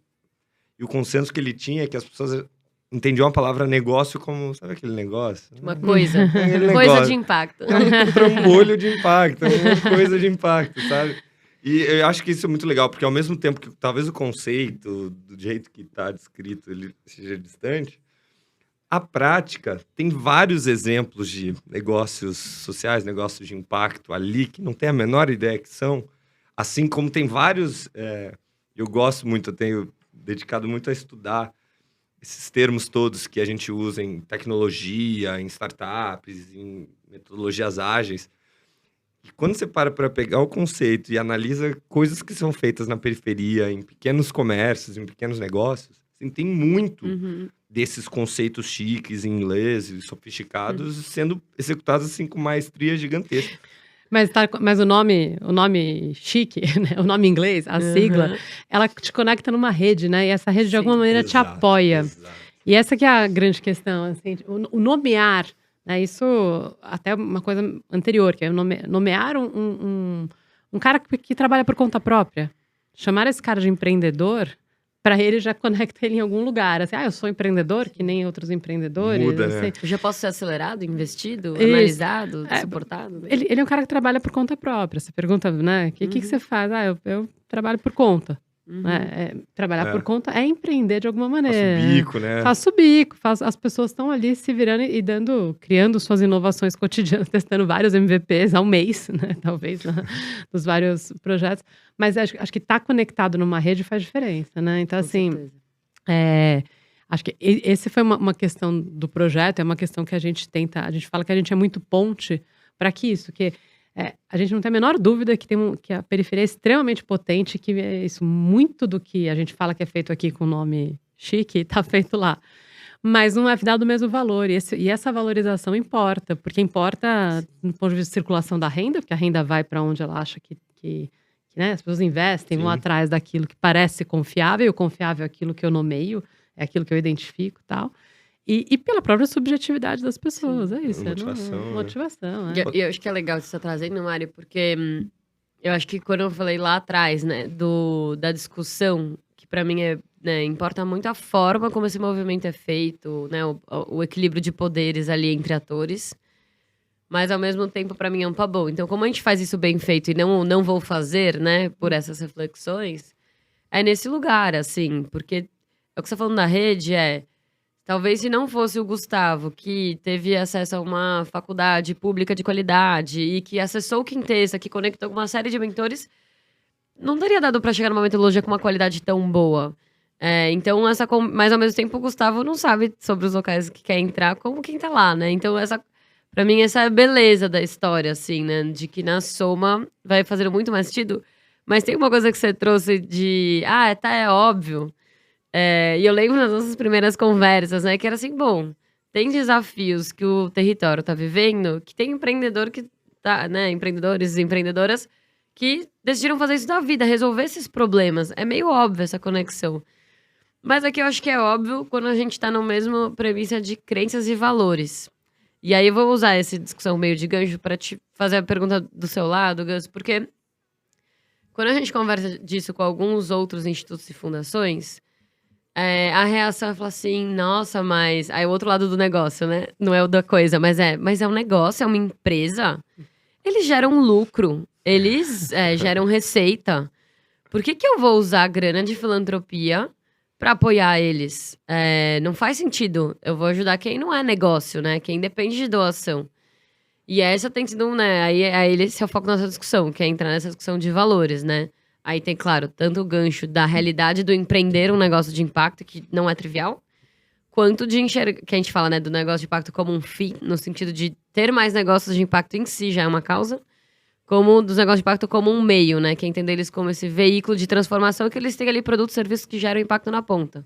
E o consenso que ele tinha é que as pessoas entendiam a palavra negócio como, sabe aquele negócio? Uma coisa. Aquele Coisa negócio. de impacto. É um trambolho de impacto, uma coisa de impacto, sabe? E eu acho que isso é muito legal, porque ao mesmo tempo que talvez o conceito, do jeito que está descrito, ele seja distante, a prática tem vários exemplos de negócios sociais, negócios de impacto ali, que não tem a menor ideia que são. Assim como tem vários... eu gosto muito, eu tenho dedicado muito a estudar esses termos todos que a gente usa em tecnologia, em startups, em metodologias ágeis. E quando você para pegar o conceito e analisa coisas que são feitas na periferia, em pequenos comércios, em pequenos negócios, assim, tem muito desses conceitos chiques, em inglês e sofisticados, sendo executados assim com maestria gigantesca. Mas o nome chique, né? O nome em inglês, a sigla, ela te conecta numa rede, né? E essa rede, de alguma maneira, te apoia. Exato. E essa que é a grande questão, assim, o nomear, né? Isso até uma coisa anterior, que é nomear um cara que trabalha por conta própria. Chamar esse cara de empreendedor, para ele já conecta ele em algum lugar. Assim, eu sou empreendedor, que nem outros empreendedores. Muda, assim. né? Eu já posso ser acelerado, investido, analisado, suportado? Ele é um cara que trabalha por conta própria. Você pergunta, né? O que você faz? Eu trabalho por conta. Trabalhar por conta é empreender de alguma maneira. Faço bico, né? Faço bico. As pessoas estão ali se virando e criando suas inovações cotidianas, testando vários MVPs ao mês, né? Talvez, dos vários projetos. Mas acho que estar conectado numa rede faz diferença, né? Então, assim, acho que esse foi uma questão do projeto, é uma questão que a gente fala que a gente é muito ponte para isso, que a gente não tem a menor dúvida que a periferia é extremamente potente, que isso, muito do que a gente fala que é feito aqui com o nome chique, está feito lá. Mas não é dado o mesmo valor, e essa valorização importa, porque importa no ponto de vista de circulação da renda, porque a renda vai para onde ela acha que né, as pessoas investem, vão atrás daquilo que parece confiável, e o confiável é aquilo que eu nomeio, é aquilo que eu identifico e tal. E pela própria subjetividade das pessoas, é isso. Motivação. E eu acho que é legal você estar trazendo, Mari, porque eu acho que quando eu falei lá atrás, né, da discussão, que para mim importa muito a forma como esse movimento é feito, né, o equilíbrio de poderes ali entre atores, mas ao mesmo tempo para mim é um bom. Então, como a gente faz isso bem feito e não vou fazer, né, por essas reflexões, é nesse lugar, assim, porque o que você tá falando da rede talvez se não fosse o Gustavo, que teve acesso a uma faculdade pública de qualidade e que acessou o Quintessa, que conectou com uma série de mentores, não teria dado para chegar numa metodologia com uma qualidade tão boa. Então, mas ao mesmo tempo o Gustavo não sabe sobre os locais que quer entrar como quem tá lá, né? Então, pra mim, essa é a beleza da história, assim, né? De que na soma vai fazer muito mais sentido. Mas tem uma coisa que você trouxe de... é óbvio. E eu lembro nas nossas primeiras conversas, né? Que era assim, tem desafios que o território tá vivendo, que tem empreendedor que tá, né? Empreendedores e empreendedoras que decidiram fazer isso da vida, resolver esses problemas. É meio óbvio essa conexão. Mas aqui eu acho que é óbvio quando a gente tá na mesma premissa de crenças e valores. E aí eu vou usar essa discussão meio de gancho para te fazer a pergunta do seu lado, Gus, porque quando a gente conversa disso com alguns outros institutos e fundações, a reação é falar assim, nossa, mas... Aí o outro lado do negócio, né? Não é o da coisa, mas é um negócio, é uma empresa. Eles geram lucro, eles geram receita. Por que eu vou usar a grana de filantropia pra apoiar eles? Não faz sentido. Eu vou ajudar quem não é negócio, né? Quem depende de doação. E essa tem sido, né? Aí esse é o foco da nossa discussão, que é entrar nessa discussão de valores, né? Aí tem, claro, tanto o gancho da realidade do empreender um negócio de impacto, que não é trivial, quanto de enxergar, que a gente fala, né, do negócio de impacto como um fim, no sentido de ter mais negócios de impacto em si já é uma causa, como dos negócios de impacto como um meio, né? Que é entender eles como esse veículo de transformação, que eles têm ali produtos e serviços que geram impacto na ponta.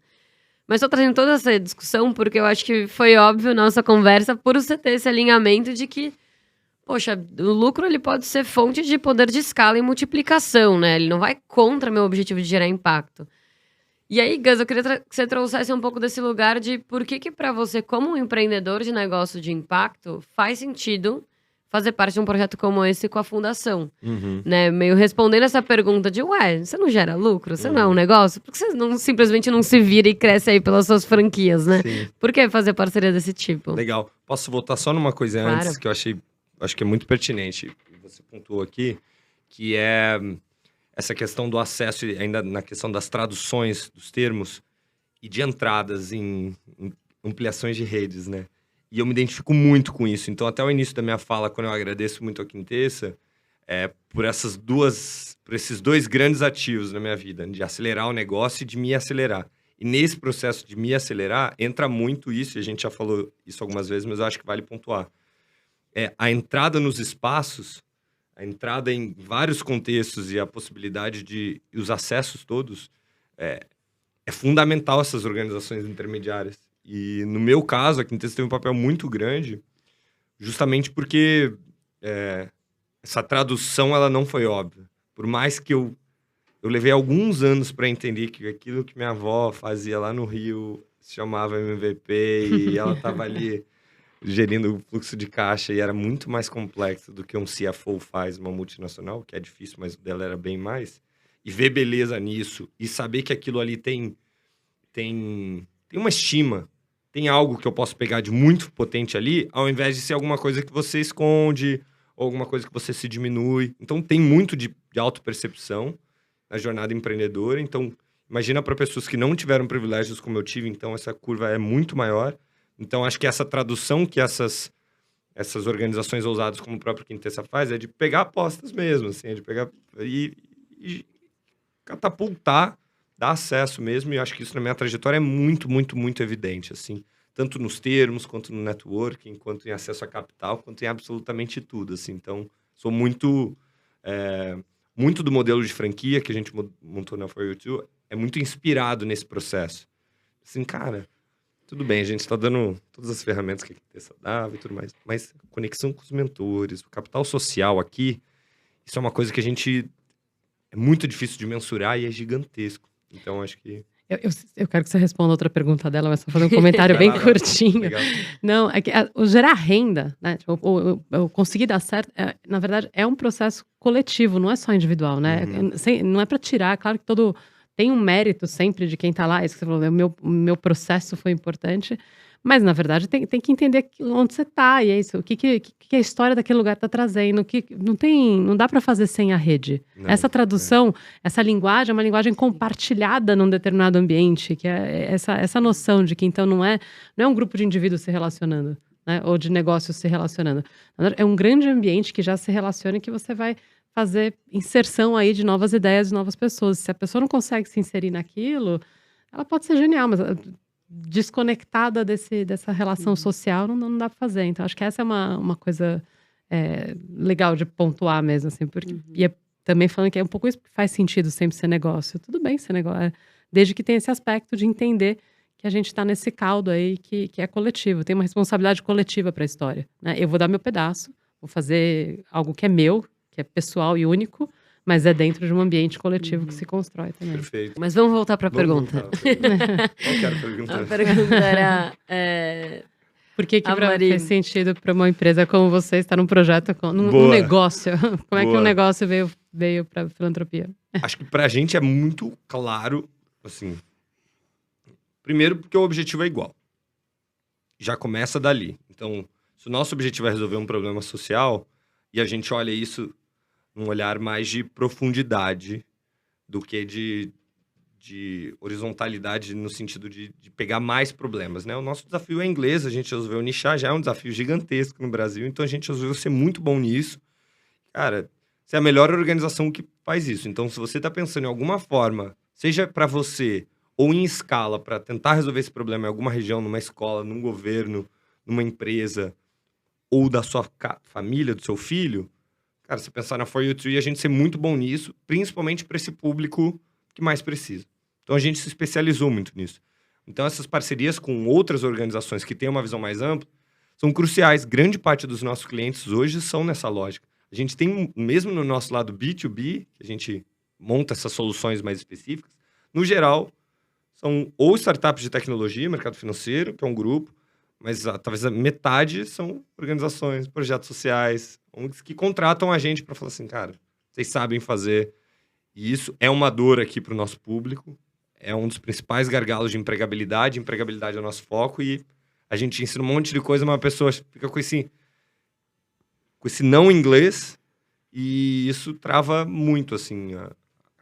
Mas tô trazendo toda essa discussão porque eu acho que foi óbvio na nossa conversa por você ter esse alinhamento de que, poxa, o lucro ele pode ser fonte de poder de escala e multiplicação, né? Ele não vai contra meu objetivo de gerar impacto. E aí, Gus, eu queria que você trouxesse um pouco desse lugar de por que pra você, como um empreendedor de negócio de impacto, faz sentido fazer parte de um projeto como esse com a fundação, né? Meio respondendo essa pergunta de, ué, você não gera lucro? Você não é um negócio? Por que você simplesmente não se vira e cresce aí pelas suas franquias, né? Sim. Por que fazer parceria desse tipo? Legal. Posso voltar só numa coisa Claro. antes que eu acho que é muito pertinente. Você pontuou aqui, que é essa questão do acesso, ainda na questão das traduções dos termos e de entradas em ampliações de redes, né? E eu me identifico muito com isso. Então, até o início da minha fala, quando eu agradeço muito a Quintessa, por esses dois grandes ativos na minha vida, de acelerar o negócio e de me acelerar. E nesse processo de me acelerar, entra muito isso, e a gente já falou isso algumas vezes, mas eu acho que vale pontuar. A entrada nos espaços, a entrada em vários contextos e a possibilidade de os acessos todos, é fundamental essas organizações intermediárias. E no meu caso, a Quintessa teve um papel muito grande, justamente porque essa tradução ela não foi óbvia. Por mais que eu levei alguns anos para entender que aquilo que minha avó fazia lá no Rio se chamava MVP e ela estava ali gerindo o fluxo de caixa e era muito mais complexo do que um CFO faz, uma multinacional, que é difícil, mas o dela era bem mais. E ver beleza nisso e saber que aquilo ali tem uma estima, tem algo que eu posso pegar de muito potente ali, ao invés de ser alguma coisa que você esconde ou alguma coisa que você se diminui. Então, tem muito de autopercepção na jornada empreendedora. Então, imagina para pessoas que não tiveram privilégios como eu tive, então essa curva é muito maior. Então, acho que essa tradução que essas organizações ousadas, como o próprio Quintessa faz, é de pegar apostas mesmo, assim, é de pegar e catapultar, dar acesso mesmo. E acho que isso na minha trajetória é muito, muito, muito evidente, assim. Tanto nos termos, quanto no networking, quanto em acesso a capital, quanto em absolutamente tudo, assim. Então, sou muito do modelo de franquia que a gente montou na For You Too, é muito inspirado nesse processo. Assim, cara, tudo bem, a gente está dando todas as ferramentas que a Quintessa dava e tudo mais, mas conexão com os mentores, o capital social aqui, isso é uma coisa que a gente... é muito difícil de mensurar e é gigantesco. Então, acho que... Eu quero que você responda outra pergunta dela, mas só fazer um comentário bem curtinho. Legal. Não, é que o gerar renda, né? Tipo, o conseguir dar certo, na verdade, é um processo coletivo, não é só individual, né? Não é para tirar, claro que tem um mérito sempre de quem tá lá, isso que você falou, o meu processo foi importante, mas na verdade tem que entender onde você tá, e é isso, o que a história daquele lugar tá trazendo, não dá para fazer sem a rede. Não, essa tradução, essa linguagem é uma linguagem compartilhada num determinado ambiente, que é essa noção de que então não é um grupo de indivíduos se relacionando, né, ou de negócios se relacionando. É um grande ambiente que já se relaciona e que você vai fazer inserção aí de novas ideias, de novas pessoas. Se a pessoa não consegue se inserir naquilo, ela pode ser genial, mas desconectada dessa relação social não dá para fazer. Então, acho que essa é uma coisa legal de pontuar mesmo, assim, porque e também falando que é um pouco isso que faz sentido sempre ser negócio. Tudo bem ser negócio, desde que tenha esse aspecto de entender que a gente está nesse caldo aí que é coletivo, tem uma responsabilidade coletiva para a história, né? Eu vou dar meu pedaço, vou fazer algo que é meu, que é pessoal e único, mas é dentro de um ambiente coletivo que se constrói também. Perfeito. Mas vamos voltar para a pergunta. Qual que era a pergunta? A pergunta era... Por que faz sentido para uma empresa como você estar num projeto, num negócio? Como é que um negócio veio para a filantropia? Acho que para a gente é muito claro, assim, Primeiro, porque o objetivo é igual. Já começa dali. Então, se o nosso objetivo é resolver um problema social, e a gente olha isso num olhar mais de profundidade do que de horizontalidade no sentido de pegar mais problemas, né? O nosso desafio é inglês, a gente resolveu nichar, já é um desafio gigantesco no Brasil, então a gente resolveu ser muito bom nisso. Cara, você é a melhor organização que faz isso. Então, se você está pensando em alguma forma, seja para você ou em escala, para tentar resolver esse problema em alguma região, numa escola, num governo, numa empresa, ou da sua família, do seu filho, cara, você pensar na For You Tree, a gente ser muito bom nisso, principalmente para esse público que mais precisa. Então, a gente se especializou muito nisso. Então, essas parcerias com outras organizações que têm uma visão mais ampla são cruciais. Grande parte dos nossos clientes hoje são nessa lógica. A gente tem, mesmo no nosso lado B2B, que a gente monta essas soluções mais específicas, no geral, são ou startups de tecnologia, mercado financeiro, que é um grupo, mas talvez a metade são organizações, projetos sociais, que contratam a gente para falar assim, cara, vocês sabem fazer. E isso é uma dor aqui para o nosso público, é um dos principais gargalos de empregabilidade. Empregabilidade é o nosso foco e a gente ensina um monte de coisa, mas a pessoa fica com esse não inglês e isso trava muito, assim, a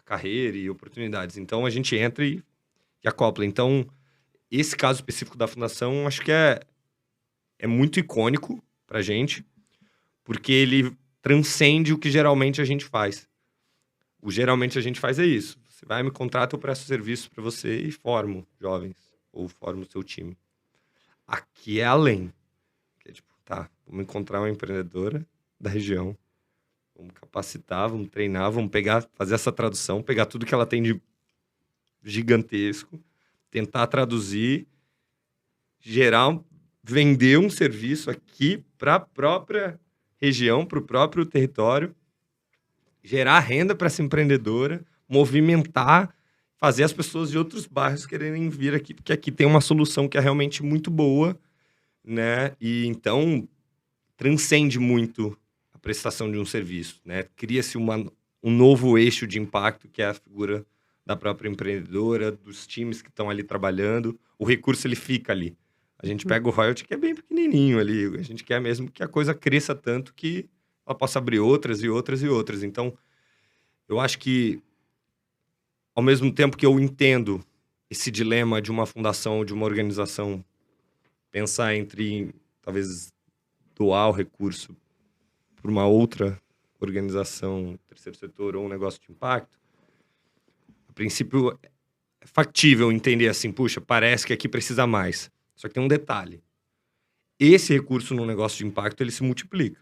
carreira e oportunidades. Então, a gente entra e acopla. Então, esse caso específico da fundação, acho que é muito icônico pra gente, porque ele transcende o que geralmente a gente faz. O geralmente a gente faz é isso. Você vai, me contrata, eu presto serviço para você e formo jovens, ou formo o seu time. Aqui é além. Que é tipo, tá, vamos encontrar uma empreendedora da região, vamos capacitar, vamos treinar, vamos fazer essa tradução, pegar tudo que ela tem de gigantesco, tentar traduzir, vender um serviço aqui para a própria região, para o próprio território, gerar renda para essa empreendedora, movimentar, fazer as pessoas de outros bairros quererem vir aqui, porque aqui tem uma solução que é realmente muito boa, né? E então transcende muito a prestação de um serviço, né? Cria-se um novo eixo de impacto, que é a figura da própria empreendedora, dos times que estão ali trabalhando. O recurso, ele fica ali. A gente pega o royalty, que é bem pequenininho ali. A gente quer mesmo que a coisa cresça tanto que ela possa abrir outras e outras e outras. Então, eu acho que, ao mesmo tempo que eu entendo esse dilema de uma fundação, de uma organização, pensar entre, talvez, doar o recurso para uma outra organização, terceiro setor ou um negócio de impacto, a princípio, é factível entender assim, puxa, parece que aqui precisa mais. Só que tem um detalhe. Esse recurso no negócio de impacto, ele se multiplica.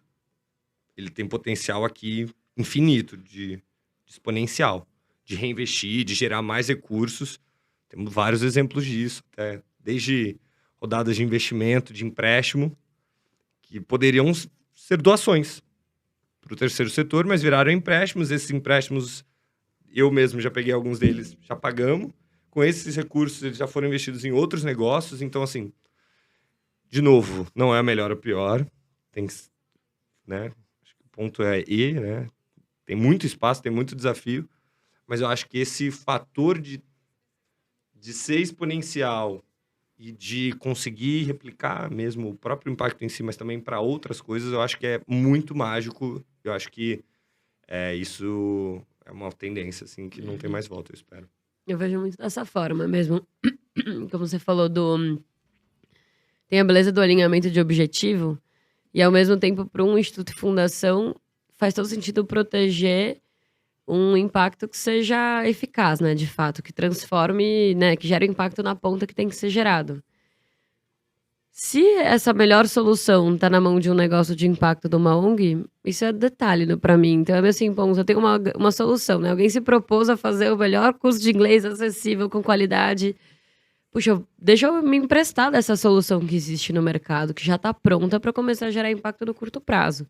Ele tem potencial aqui infinito, de exponencial, de reinvestir, de gerar mais recursos. Temos vários exemplos disso, até desde rodadas de investimento, de empréstimo, que poderiam ser doações para o terceiro setor, mas viraram empréstimos. Esses empréstimos, eu mesmo já peguei alguns deles, já pagamos. Com esses recursos, eles já foram investidos em outros negócios. Então, assim, de novo, não é a melhor ou pior. Tem que, né? Acho que o ponto é né? Tem muito espaço, tem muito desafio. Mas eu acho que esse fator de ser exponencial e de conseguir replicar mesmo o próprio impacto em si, mas também para outras coisas, eu acho que é muito mágico. Eu acho que isso é uma tendência, assim, que não tem mais volta, eu espero. Eu vejo muito dessa forma mesmo. Como você falou tem a beleza do alinhamento de objetivo, e ao mesmo tempo, para um instituto e fundação, faz todo sentido proteger um impacto que seja eficaz, né? De fato, que transforme, né? Que gere impacto na ponta que tem que ser gerado. Se essa melhor solução tá na mão de um negócio de impacto de uma ONG, isso é detalhe pra mim. Então, é assim, bom, eu tenho uma solução, né? Alguém se propôs a fazer o melhor curso de inglês acessível, com qualidade. Puxa, deixa eu me emprestar dessa solução que existe no mercado, que já tá pronta para começar a gerar impacto no curto prazo.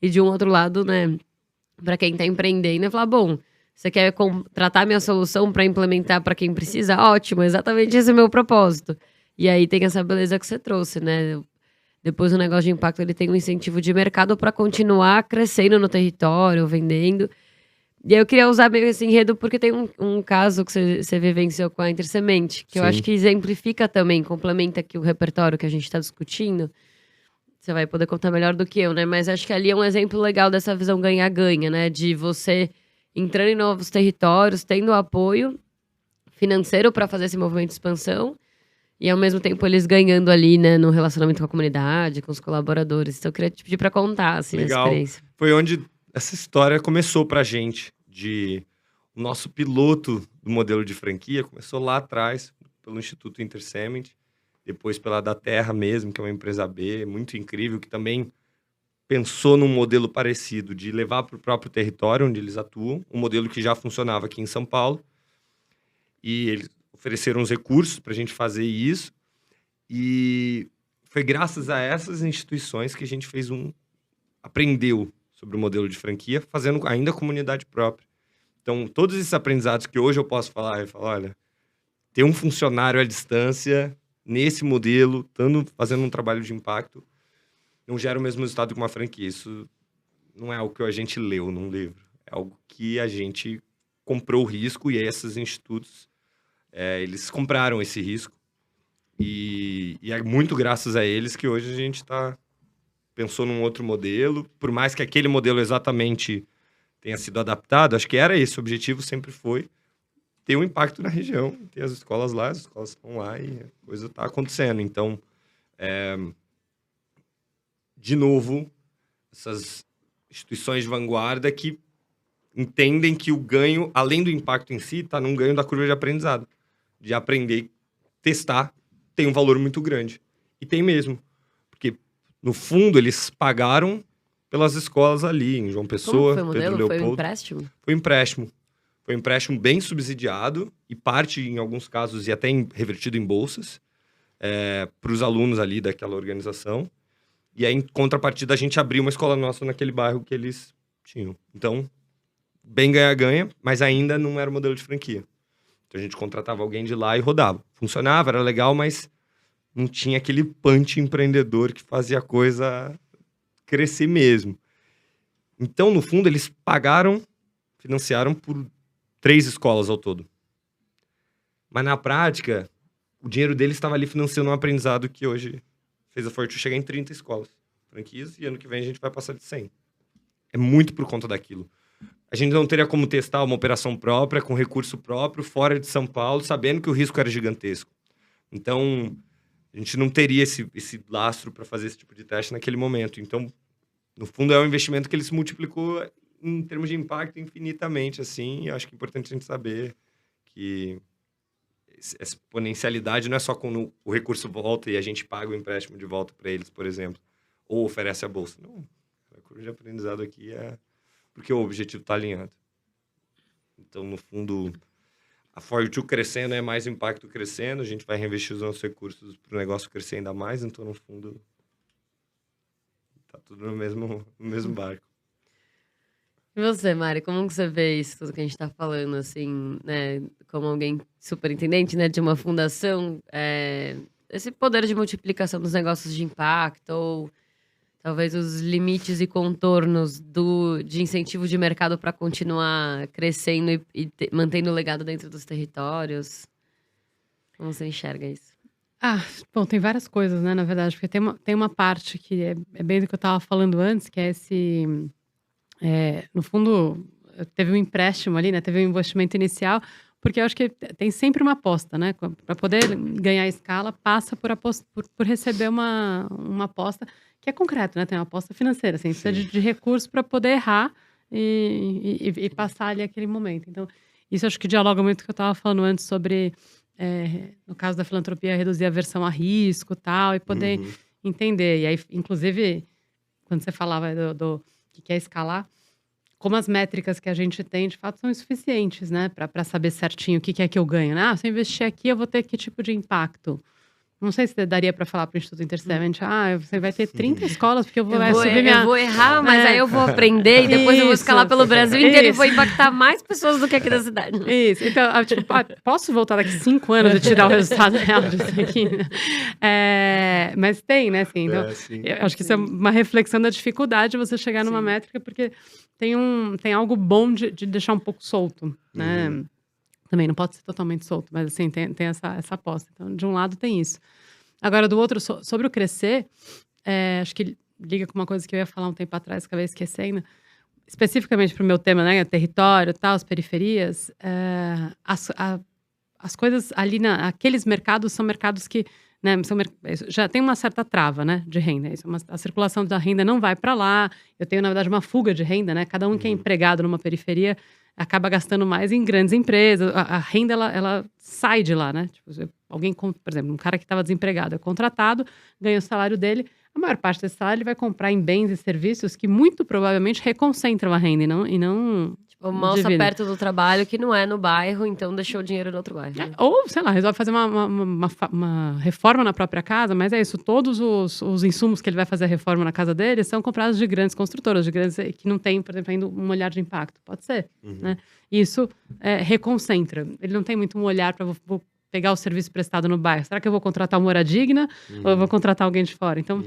E de um outro lado, né, para quem tá empreendendo, é falar, bom, você quer contratar minha solução para implementar para quem precisa? Ótimo, exatamente esse é o meu propósito. E aí tem essa beleza que você trouxe, né? Depois o negócio de impacto, ele tem um incentivo de mercado para continuar crescendo no território, vendendo. E aí eu queria usar meio esse enredo porque tem um caso que você vivenciou com a Intersemente, que eu Sim. acho que exemplifica também, complementa aqui o repertório que a gente está discutindo. Você vai poder contar melhor do que eu, né? Mas acho que ali é um exemplo legal dessa visão ganha-ganha, né? De você entrando em novos territórios, tendo apoio financeiro para fazer esse movimento de expansão e ao mesmo tempo eles ganhando ali, né, no relacionamento com a comunidade, com os colaboradores. Então eu queria te pedir para contar assim, a Legal. experiência. Foi onde essa história começou pra gente. O nosso piloto do modelo de franquia começou lá atrás, pelo Instituto Intersement, depois pela Da Terra mesmo, que é uma empresa B, muito incrível, que também pensou num modelo parecido, de levar para o próprio território onde eles atuam, um modelo que já funcionava aqui em São Paulo. E eles ofereceram os recursos para a gente fazer isso. E foi graças a essas instituições que a gente aprendeu sobre o modelo de franquia, fazendo ainda comunidade própria. Então, todos esses aprendizados que hoje eu posso falar, eu falo, olha, ter um funcionário à distância, nesse modelo, fazendo um trabalho de impacto, não gera o mesmo resultado que uma franquia. Isso não é algo que a gente leu num livro. É algo que a gente comprou o risco e esses institutos, eles compraram esse risco. E é muito graças a eles que hoje a gente pensou num outro modelo. Por mais que aquele modelo exatamente tenha sido adaptado, acho que era esse o objetivo, sempre foi ter um impacto na região, ter as escolas lá, as escolas estão lá e a coisa está acontecendo. Então, de novo, essas instituições de vanguarda que entendem que o ganho, além do impacto em si, está num ganho da curva de aprendizado. De aprender, testar, tem um valor muito grande. E tem mesmo. Porque, no fundo, eles pagaram pelas escolas ali, em João Pessoa, Como foi o Pedro modelo? Foi um Leopoldo. empréstimo? Foi um empréstimo. Foi um empréstimo bem subsidiado e parte, em alguns casos, e até revertido em bolsas para os alunos ali daquela organização. E aí, em contrapartida, a gente abriu uma escola nossa naquele bairro que eles tinham. Então, bem ganha-ganha, mas ainda não era o modelo de franquia. Então, a gente contratava alguém de lá e rodava. Funcionava, era legal, mas não tinha aquele punch empreendedor que fazia a coisa crescer mesmo. Então, no fundo, eles financiaram por 3 escolas ao todo. Mas, na prática, o dinheiro deles estava ali financiando um aprendizado que hoje fez a Forte chegar em 30 escolas, franquias, e ano que vem a gente vai passar de 100. É muito por conta daquilo. A gente não teria como testar uma operação própria, com recurso próprio, fora de São Paulo, sabendo que o risco era gigantesco. Então, a gente não teria esse lastro para fazer esse tipo de teste naquele momento. Então, no fundo, é um investimento que ele se multiplicou em termos de impacto infinitamente, assim. E eu acho que é importante a gente saber que essa exponencialidade não é só quando o recurso volta e a gente paga o empréstimo de volta para eles, por exemplo, ou oferece a bolsa. Não, a curva de aprendizado aqui é porque o objetivo está alinhado. Então, no fundo, a Fortune crescendo é mais impacto crescendo, a gente vai reinvestir os nossos recursos para o negócio crescer ainda mais, então, no fundo, tá tudo no mesmo barco. E você, Mari, como que você vê isso, tudo que a gente tá falando, assim, né, como alguém superintendente, né, de uma fundação, esse poder de multiplicação dos negócios de impacto, ou talvez os limites e contornos de incentivo de mercado para continuar crescendo e mantendo o legado dentro dos territórios? Como você enxerga isso? Bom, tem várias coisas, né, na verdade, porque tem uma parte que é bem do que eu estava falando antes, que é esse... no fundo, teve um empréstimo ali, né? Teve um investimento inicial, porque eu acho que tem sempre uma aposta, né? Para poder ganhar escala, passa por receber uma aposta que é concreta, né? Tem uma aposta financeira, assim, precisa de recursos para poder errar e passar ali aquele momento. Então, isso acho que dialoga muito com o que eu estava falando antes sobre, no caso da filantropia, reduzir a aversão a risco e tal, e poder entender. E aí, inclusive, quando você falava do que é escalar, como as métricas que a gente tem, de fato, são insuficientes, né? Para saber certinho o que é que eu ganho, né? Se eu investir aqui, eu vou ter que tipo de impacto? Não sei se daria para falar para o Instituto Intersement, você vai ter 30 escolas, porque eu vou errar, mas aí eu vou aprender e depois eu vou escalar pelo Brasil inteiro e vou impactar mais pessoas do que aqui da cidade. Isso, então, tipo, posso voltar daqui 5 anos e tirar o resultado real disso aqui? Mas tem, né, assim, então, eu acho que isso é uma reflexão da dificuldade de você chegar numa métrica, porque tem algo bom de deixar um pouco solto, né? Também não pode ser totalmente solto, mas assim, tem essa aposta. Então, de um lado tem isso. Agora, do outro, sobre o crescer, acho que liga com uma coisa que eu ia falar um tempo atrás, que eu acabei esquecendo. Especificamente para o meu tema, né? Território, tal, as periferias. As coisas ali, aqueles mercados são mercados que, né, já tem uma certa trava, né, de renda. A circulação da renda não vai para lá. Eu tenho, na verdade, uma fuga de renda, né? Cada um que é empregado numa periferia acaba gastando mais em grandes empresas. A renda, ela sai de lá, né? Tipo, alguém, por exemplo, um cara que estava desempregado é contratado, ganha o salário dele. A maior parte desse salário ele vai comprar em bens e serviços que muito provavelmente reconcentram a renda e não Tipo, moça perto do trabalho que não é no bairro, então deixou o dinheiro no outro bairro. Ou, sei lá, resolve fazer uma reforma na própria casa, mas é isso, todos os insumos que ele vai fazer a reforma na casa dele são comprados de grandes construtoras, de grandes que não tem, por exemplo, ainda um olhar de impacto. Pode ser, né? Isso reconcentra. Ele não tem muito um olhar para vou pegar o serviço prestado no bairro. Será que eu vou contratar uma Moura Digna ou eu vou contratar alguém de fora? Então,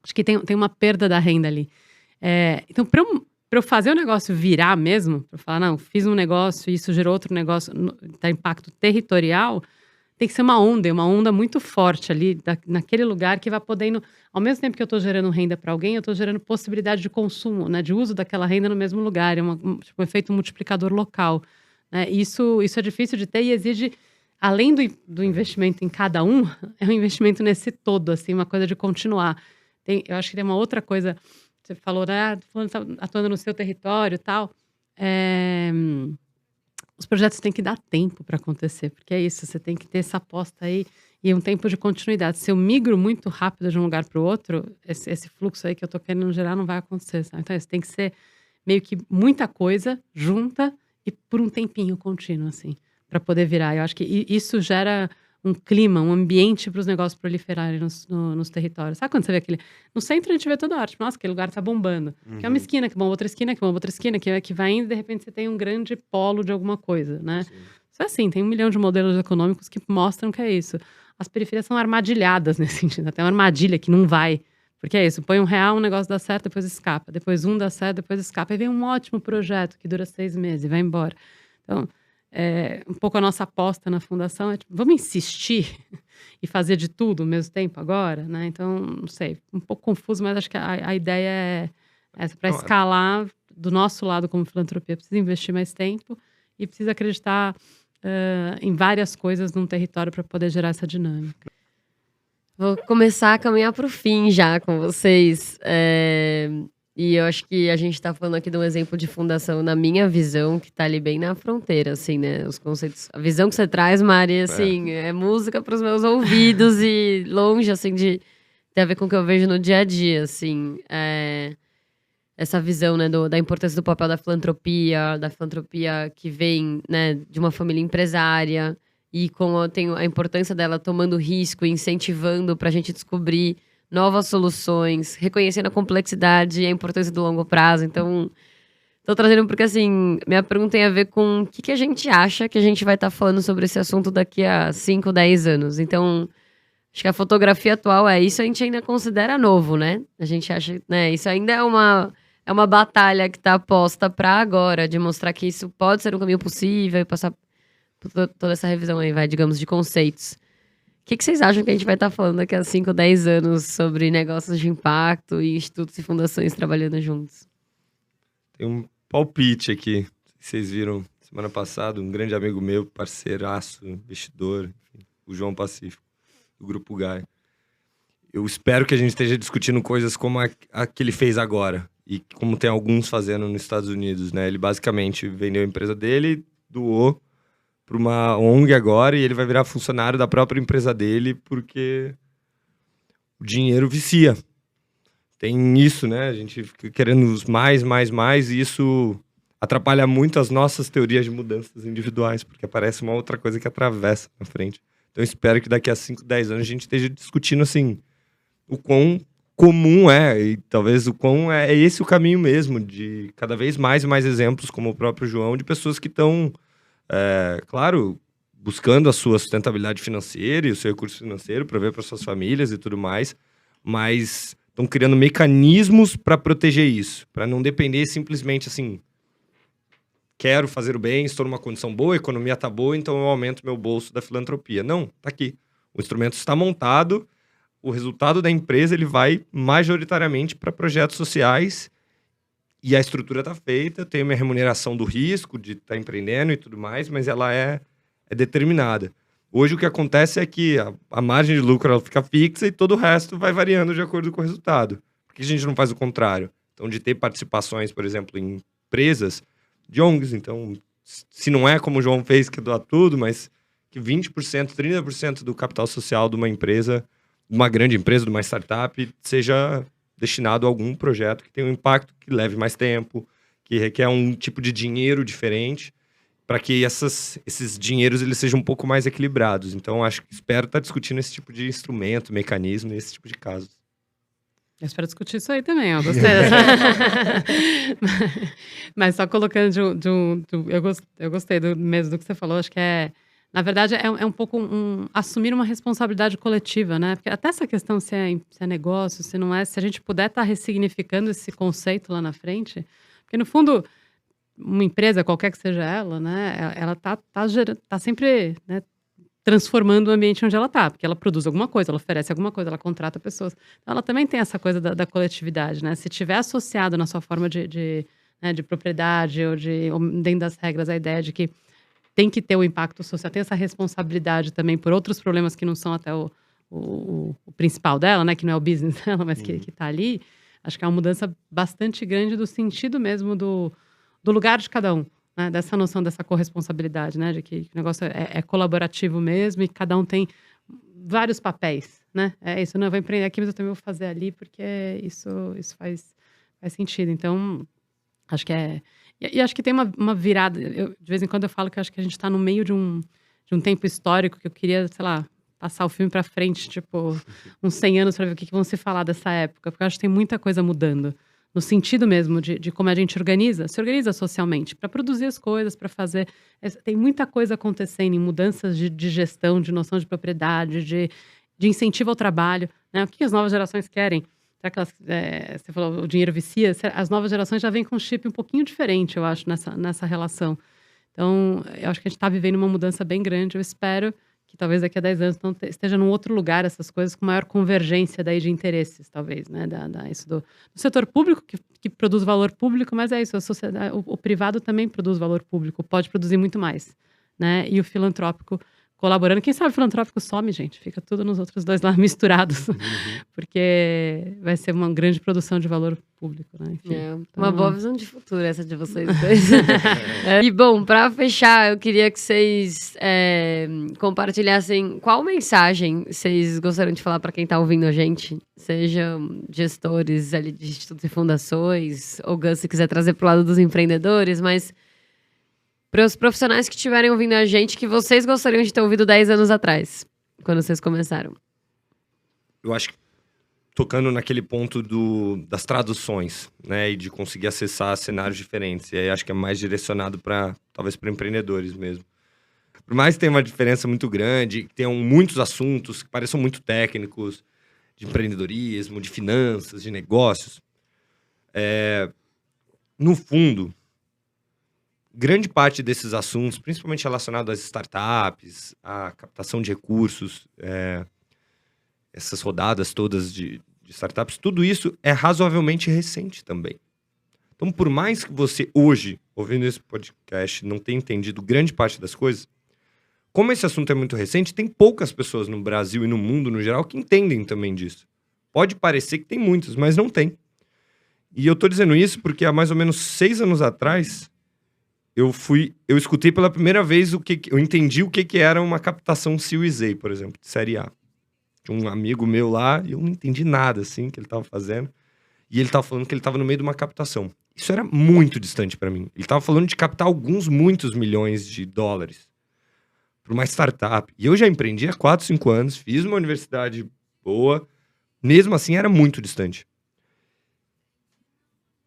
acho que tem uma perda da renda ali. Então, para eu fazer o negócio virar mesmo, para falar, não, fiz um negócio e isso gerou outro negócio, dá impacto territorial, tem que ser uma onda muito forte ali, naquele lugar que vai podendo, ao mesmo tempo que eu estou gerando renda para alguém, eu estou gerando possibilidade de consumo, né, de uso daquela renda no mesmo lugar, um efeito multiplicador local. Né? Isso é difícil de ter e exige, além do investimento em cada um, é um investimento nesse todo, assim, uma coisa de continuar. Eu acho que tem uma outra coisa. Você falou, né? Atuando no seu território e tal. Os projetos têm que dar tempo para acontecer, porque é isso, você tem que ter essa aposta aí e um tempo de continuidade. Se eu migro muito rápido de um lugar para o outro, esse fluxo aí que eu tô querendo gerar não vai acontecer. Sabe? Então, isso tem que ser meio que muita coisa junta e por um tempinho contínuo, assim, para poder virar. Eu acho que isso gera um clima, um ambiente para os negócios proliferarem nos territórios. Sabe quando você vê aquele... No centro a gente vê toda a arte. Nossa, aquele lugar tá bombando. Que é uma esquina, que bomba outra esquina, que bomba outra esquina, que vai indo e de repente você tem um grande polo de alguma coisa, né? Sim. Isso é assim, tem 1 milhão de modelos econômicos que mostram que é isso. As periferias são armadilhadas nesse sentido. Até uma armadilha que não vai. Porque é isso, põe R$1, um negócio dá certo, depois escapa. Depois um dá certo, depois escapa. Aí vem um ótimo projeto que dura 6 meses e vai embora. Então... um pouco a nossa aposta na fundação é tipo, vamos insistir e fazer de tudo ao mesmo tempo agora, né? Então, não sei, um pouco confuso, mas acho que a ideia é essa, para escalar do nosso lado como filantropia, precisa investir mais tempo e precisa acreditar em várias coisas num território para poder gerar essa dinâmica. Vou começar a caminhar para o fim já com vocês. E eu acho que a gente está falando aqui de um exemplo de fundação, na minha visão, que está ali bem na fronteira, assim, né? Os conceitos... A visão que você traz, Mari, assim, é música para os meus ouvidos e longe, assim, de ter a ver com o que eu vejo no dia a dia, assim. Essa visão, né, da importância do papel da filantropia que vem, né, de uma família empresária e como tem a importância dela tomando risco, incentivando para a gente descobrir novas soluções, reconhecendo a complexidade e a importância do longo prazo. Então, tô trazendo porque, assim, minha pergunta tem a ver com o que a gente acha que a gente vai estar falando sobre esse assunto daqui a 5, 10 anos. Então, acho que a fotografia atual isso a gente ainda considera novo, né? A gente acha, né, isso ainda é uma batalha que tá posta para agora, de mostrar que isso pode ser um caminho possível e passar por toda essa revisão aí, digamos, de conceitos. O que vocês acham que a gente vai estar falando daqui a 5, 10 anos sobre negócios de impacto e institutos e fundações trabalhando juntos? Tem um palpite aqui. Vocês viram semana passada, um grande amigo meu, parceiraço, investidor, enfim, o João Pacífico, do Grupo Gaia. Eu espero que a gente esteja discutindo coisas como a que ele fez agora. E como tem alguns fazendo nos Estados Unidos, né? Ele basicamente vendeu a empresa dele, doou para uma ONG agora e ele vai virar funcionário da própria empresa dele porque o dinheiro vicia. Tem isso, né? A gente fica querendo mais e isso atrapalha muito as nossas teorias de mudanças individuais, porque aparece uma outra coisa que atravessa na frente. Então eu espero que daqui a 5, 10 anos a gente esteja discutindo assim o quão comum e talvez o quão é esse o caminho mesmo, de cada vez mais e mais exemplos, como o próprio João, de pessoas que estão claro, buscando a sua sustentabilidade financeira e o seu recurso financeiro para ver para suas famílias e tudo mais, mas estão criando mecanismos para proteger isso, para não depender simplesmente assim, quero fazer o bem, estou numa condição boa, a economia está boa, então eu aumento meu bolso da filantropia. Não, tá aqui. O instrumento está montado, o resultado da empresa ele vai majoritariamente para projetos sociais e a estrutura está feita, eu tenho minha remuneração do risco de estar empreendendo e tudo mais, mas ela é determinada. Hoje o que acontece é que a margem de lucro ela fica fixa e todo o resto vai variando de acordo com o resultado. Por que a gente não faz o contrário? Então, de ter participações, por exemplo, em empresas de ONGs. Então, se não é como o João fez, que doa tudo, mas que 20%, 30% do capital social de uma empresa, de uma grande empresa, de uma startup, seja destinado a algum projeto que tenha um impacto que leve mais tempo, que requer um tipo de dinheiro diferente, para que esses dinheiros eles sejam um pouco mais equilibrados. Então, acho que espero estar discutindo esse tipo de instrumento, mecanismo, esse tipo de casos. Eu espero discutir isso aí também, ó. Gostei dessa. Mas só colocando eu gostei mesmo do que você falou. Acho que na verdade, é um pouco assumir uma responsabilidade coletiva, né? Porque até essa questão se é negócio, se não é, se a gente puder estar ressignificando esse conceito lá na frente, porque no fundo uma empresa, qualquer que seja ela, né? Ela tá sempre, né, transformando o ambiente onde ela está, porque ela produz alguma coisa, ela oferece alguma coisa, ela contrata pessoas. Então, ela também tem essa coisa da coletividade, né? Se tiver associado na sua forma de propriedade ou dentro das regras, a ideia de que tem que ter o impacto social, tem essa responsabilidade também por outros problemas que não são até o principal dela, né? Que não é o business dela, mas que está ali. Acho que é uma mudança bastante grande do sentido mesmo do lugar de cada um. Né, dessa noção dessa corresponsabilidade, né, de que o negócio é colaborativo mesmo e cada um tem vários papéis, né? É isso, não, eu vou empreender aqui, mas eu também vou fazer ali, porque isso faz sentido. Então, acho que E acho que tem uma virada. De vez em quando eu falo que eu acho que a gente está no meio de um tempo histórico que eu queria, sei lá, passar o filme para frente, tipo, uns 100 anos para ver o que vão se falar dessa época, porque eu acho que tem muita coisa mudando. No sentido mesmo de como a gente se organiza socialmente, para produzir as coisas, para fazer. Tem muita coisa acontecendo em mudanças de gestão, de noção de propriedade, de incentivo ao trabalho. Né? O que as novas gerações querem? Será que elas, você falou, o dinheiro vicia? As novas gerações já vêm com um chip um pouquinho diferente, eu acho, nessa relação. Então, eu acho que a gente está vivendo uma mudança bem grande. Eu espero que talvez daqui a 10 anos não esteja num outro lugar essas coisas, com maior convergência daí de interesses, talvez, né? Isso do setor público, que produz valor público, mas é isso, a sociedade, o privado também produz valor público, pode produzir muito mais, né? E o filantrópico colaborando. Quem sabe o filantrópico some, gente, fica tudo nos outros dois lá misturados, porque vai ser uma grande produção de valor público, né? Enfim, então, uma boa visão de futuro essa de vocês dois. E bom, para fechar, eu queria que vocês compartilhassem qual mensagem vocês gostariam de falar para quem está ouvindo a gente, sejam gestores ali de institutos e fundações, ou Gus, se quiser trazer para o lado dos empreendedores, mas para os profissionais que estiverem ouvindo a gente, que vocês gostariam de ter ouvido 10 anos atrás, quando vocês começaram. Eu acho que tocando naquele ponto das traduções, né, e de conseguir acessar cenários diferentes. E aí acho que é mais direcionado talvez para empreendedores mesmo. Por mais que tenha uma diferença muito grande, que tenham muitos assuntos que pareçam muito técnicos, de empreendedorismo, de finanças, de negócios, no fundo, grande parte desses assuntos, principalmente relacionados às startups, à captação de recursos, essas rodadas todas de startups, tudo isso é razoavelmente recente também. Então, por mais que você hoje, ouvindo esse podcast, não tenha entendido grande parte das coisas, como esse assunto é muito recente, tem poucas pessoas no Brasil e no mundo no geral que entendem também disso. Pode parecer que tem muitas, mas não tem. E eu tô dizendo isso porque há mais ou menos 6 anos atrás, eu escutei pela primeira vez eu entendi o que era uma captação Series A, por exemplo, de série A. Tinha um amigo meu lá, e eu não entendi nada, assim, que ele tava fazendo. E ele tava falando que ele tava no meio de uma captação. Isso era muito distante para mim. Ele tava falando de captar muitos milhões de dólares para uma startup. E eu já empreendi há 4, 5 anos, fiz uma universidade boa, mesmo assim era muito distante.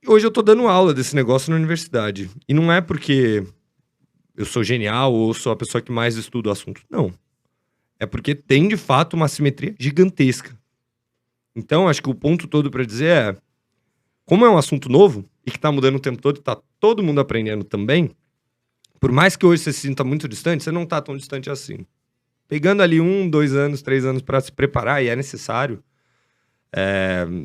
E hoje eu tô dando aula desse negócio na universidade. E não é porque eu sou genial ou sou a pessoa que mais estuda o assunto. Não. É porque tem, de fato, uma assimetria gigantesca. Então, acho que o ponto todo para dizer é, como é um assunto novo e que tá mudando o tempo todo e tá todo mundo aprendendo também, por mais que hoje você se sinta muito distante, você não tá tão distante assim. Pegando ali 1, 2 anos, 3 anos para se preparar, e é necessário,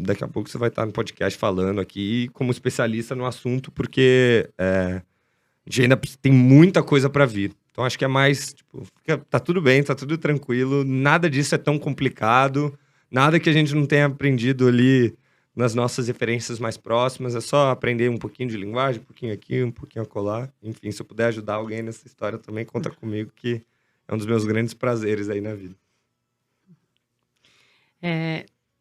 daqui a pouco você vai estar no podcast falando aqui como especialista no assunto, porque a gente ainda tem muita coisa para vir. Então, acho que é mais, tá tudo bem, tá tudo tranquilo, nada disso é tão complicado, nada que a gente não tenha aprendido ali nas nossas referências mais próximas, é só aprender um pouquinho de linguagem, um pouquinho aqui, um pouquinho acolá. Enfim, se eu puder ajudar alguém nessa história também, conta comigo, que é um dos meus grandes prazeres aí na vida.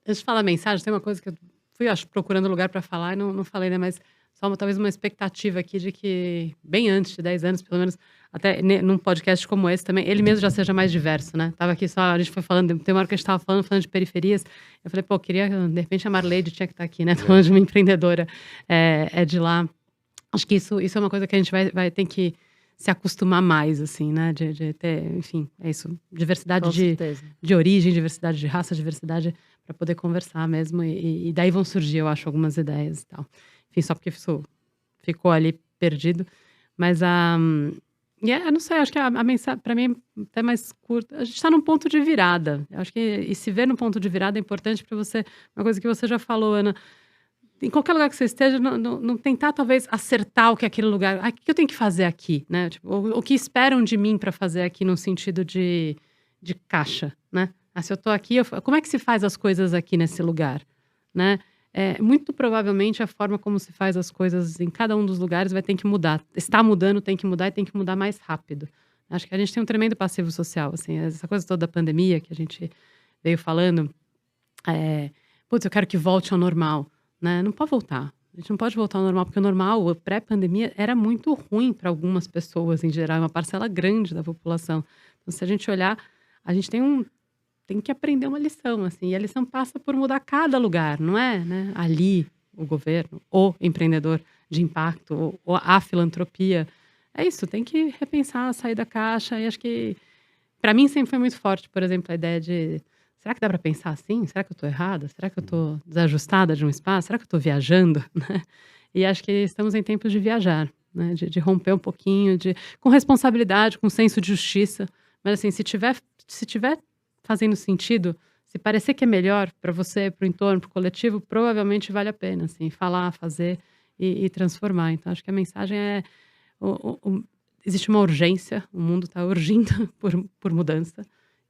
Antes de falar a mensagem, tem uma coisa que eu fui, acho, procurando lugar para falar e não falei, né? Mas só talvez uma expectativa aqui de que, bem antes de 10 anos, pelo menos, até num podcast como esse também, ele mesmo já seja mais diverso, né? Tava aqui só, a gente foi falando, tem uma hora que a gente tava falando de periferias, eu falei, pô, queria, de repente, a Marleide tinha que estar aqui, né? Falando de uma empreendedora de lá. Acho que isso é uma coisa que a gente vai ter que se acostumar mais, assim, né? De ter, enfim, é isso. Diversidade de origem, diversidade de raça, diversidade para poder conversar mesmo. E daí vão surgir, eu acho, algumas ideias e tal. Enfim, só porque isso ficou ali perdido. Mas eu não sei, acho que a mensagem, para mim, é até mais curta. A gente está num ponto de virada. Eu acho que e se ver num ponto de virada é importante para você. Uma coisa que você já falou, Ana. Em qualquer lugar que você esteja, não tentar, talvez, acertar o que aquele lugar... o que eu tenho que fazer aqui, né? Tipo, o que esperam de mim para fazer aqui no sentido de caixa, né? Se eu tô aqui, como é que se faz as coisas aqui nesse lugar, né? Muito provavelmente a forma como se faz as coisas em cada um dos lugares vai ter que mudar. Está mudando, tem que mudar e tem que mudar mais rápido. Acho que a gente tem um tremendo passivo social, assim. Essa coisa toda da pandemia que a gente veio falando. Eu quero que volte ao normal. Né? Não pode voltar. A gente não pode voltar ao normal, porque o normal, pré-pandemia, era muito ruim para algumas pessoas em geral, uma parcela grande da população. Então, se a gente olhar, a gente tem que aprender uma lição, assim, e a lição passa por mudar cada lugar, não é? Né? Ali, o governo, o empreendedor de impacto, ou a filantropia. É isso, tem que repensar, sair da caixa, e acho que, para mim, sempre foi muito forte, por exemplo, a ideia de será que dá para pensar assim? Será que eu estou errada? Será que eu estou desajustada de um espaço? Será que eu estou viajando? Né? E acho que estamos em tempos de viajar, né? De romper um pouquinho, com responsabilidade, com senso de justiça. Mas assim, se tiver fazendo sentido, se parecer que é melhor para você, para o entorno, para o coletivo, provavelmente vale a pena, assim, falar, fazer e transformar. Então, acho que a mensagem é... existe uma urgência, o mundo está urgindo por mudança.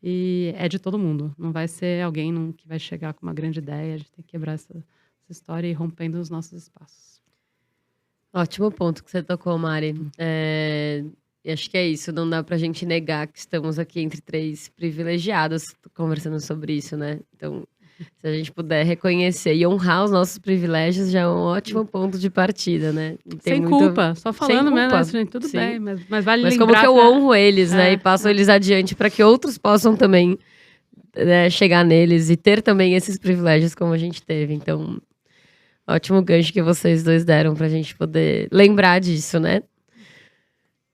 E é de todo mundo. Não vai ser alguém que vai chegar com uma grande ideia. A gente tem que quebrar essa história e ir rompendo os nossos espaços. Ótimo ponto que você tocou, Mari. Acho que é isso. Não dá pra gente negar que estamos aqui entre 3 privilegiados conversando sobre isso, né? Então, se a gente puder reconhecer e honrar os nossos privilégios, já é um ótimo ponto de partida, né? Sem culpa. Só falando mesmo, gente, tudo Sim. bem. Mas vale mas lembrar... como que eu honro eles, né? E passo eles adiante para que outros possam também chegar neles e ter também esses privilégios como a gente teve. Então, ótimo gancho que vocês dois deram pra gente poder lembrar disso, né?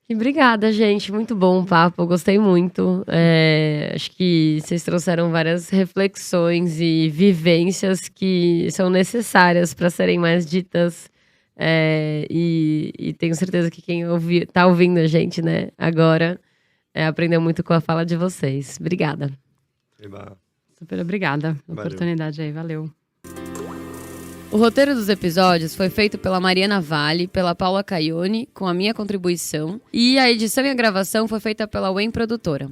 E obrigada, gente. Muito bom o papo. Eu gostei muito. Acho que vocês trouxeram várias reflexões e vivências que são necessárias para serem mais ditas. E tenho certeza que quem tá ouvindo a gente, né, agora aprendeu muito com a fala de vocês. Obrigada. Super obrigada pela oportunidade aí. Valeu. O roteiro dos episódios foi feito pela Mariana Vale, pela Paula Caione, com a minha contribuição. E a edição e a gravação foi feita pela Wen Produtora.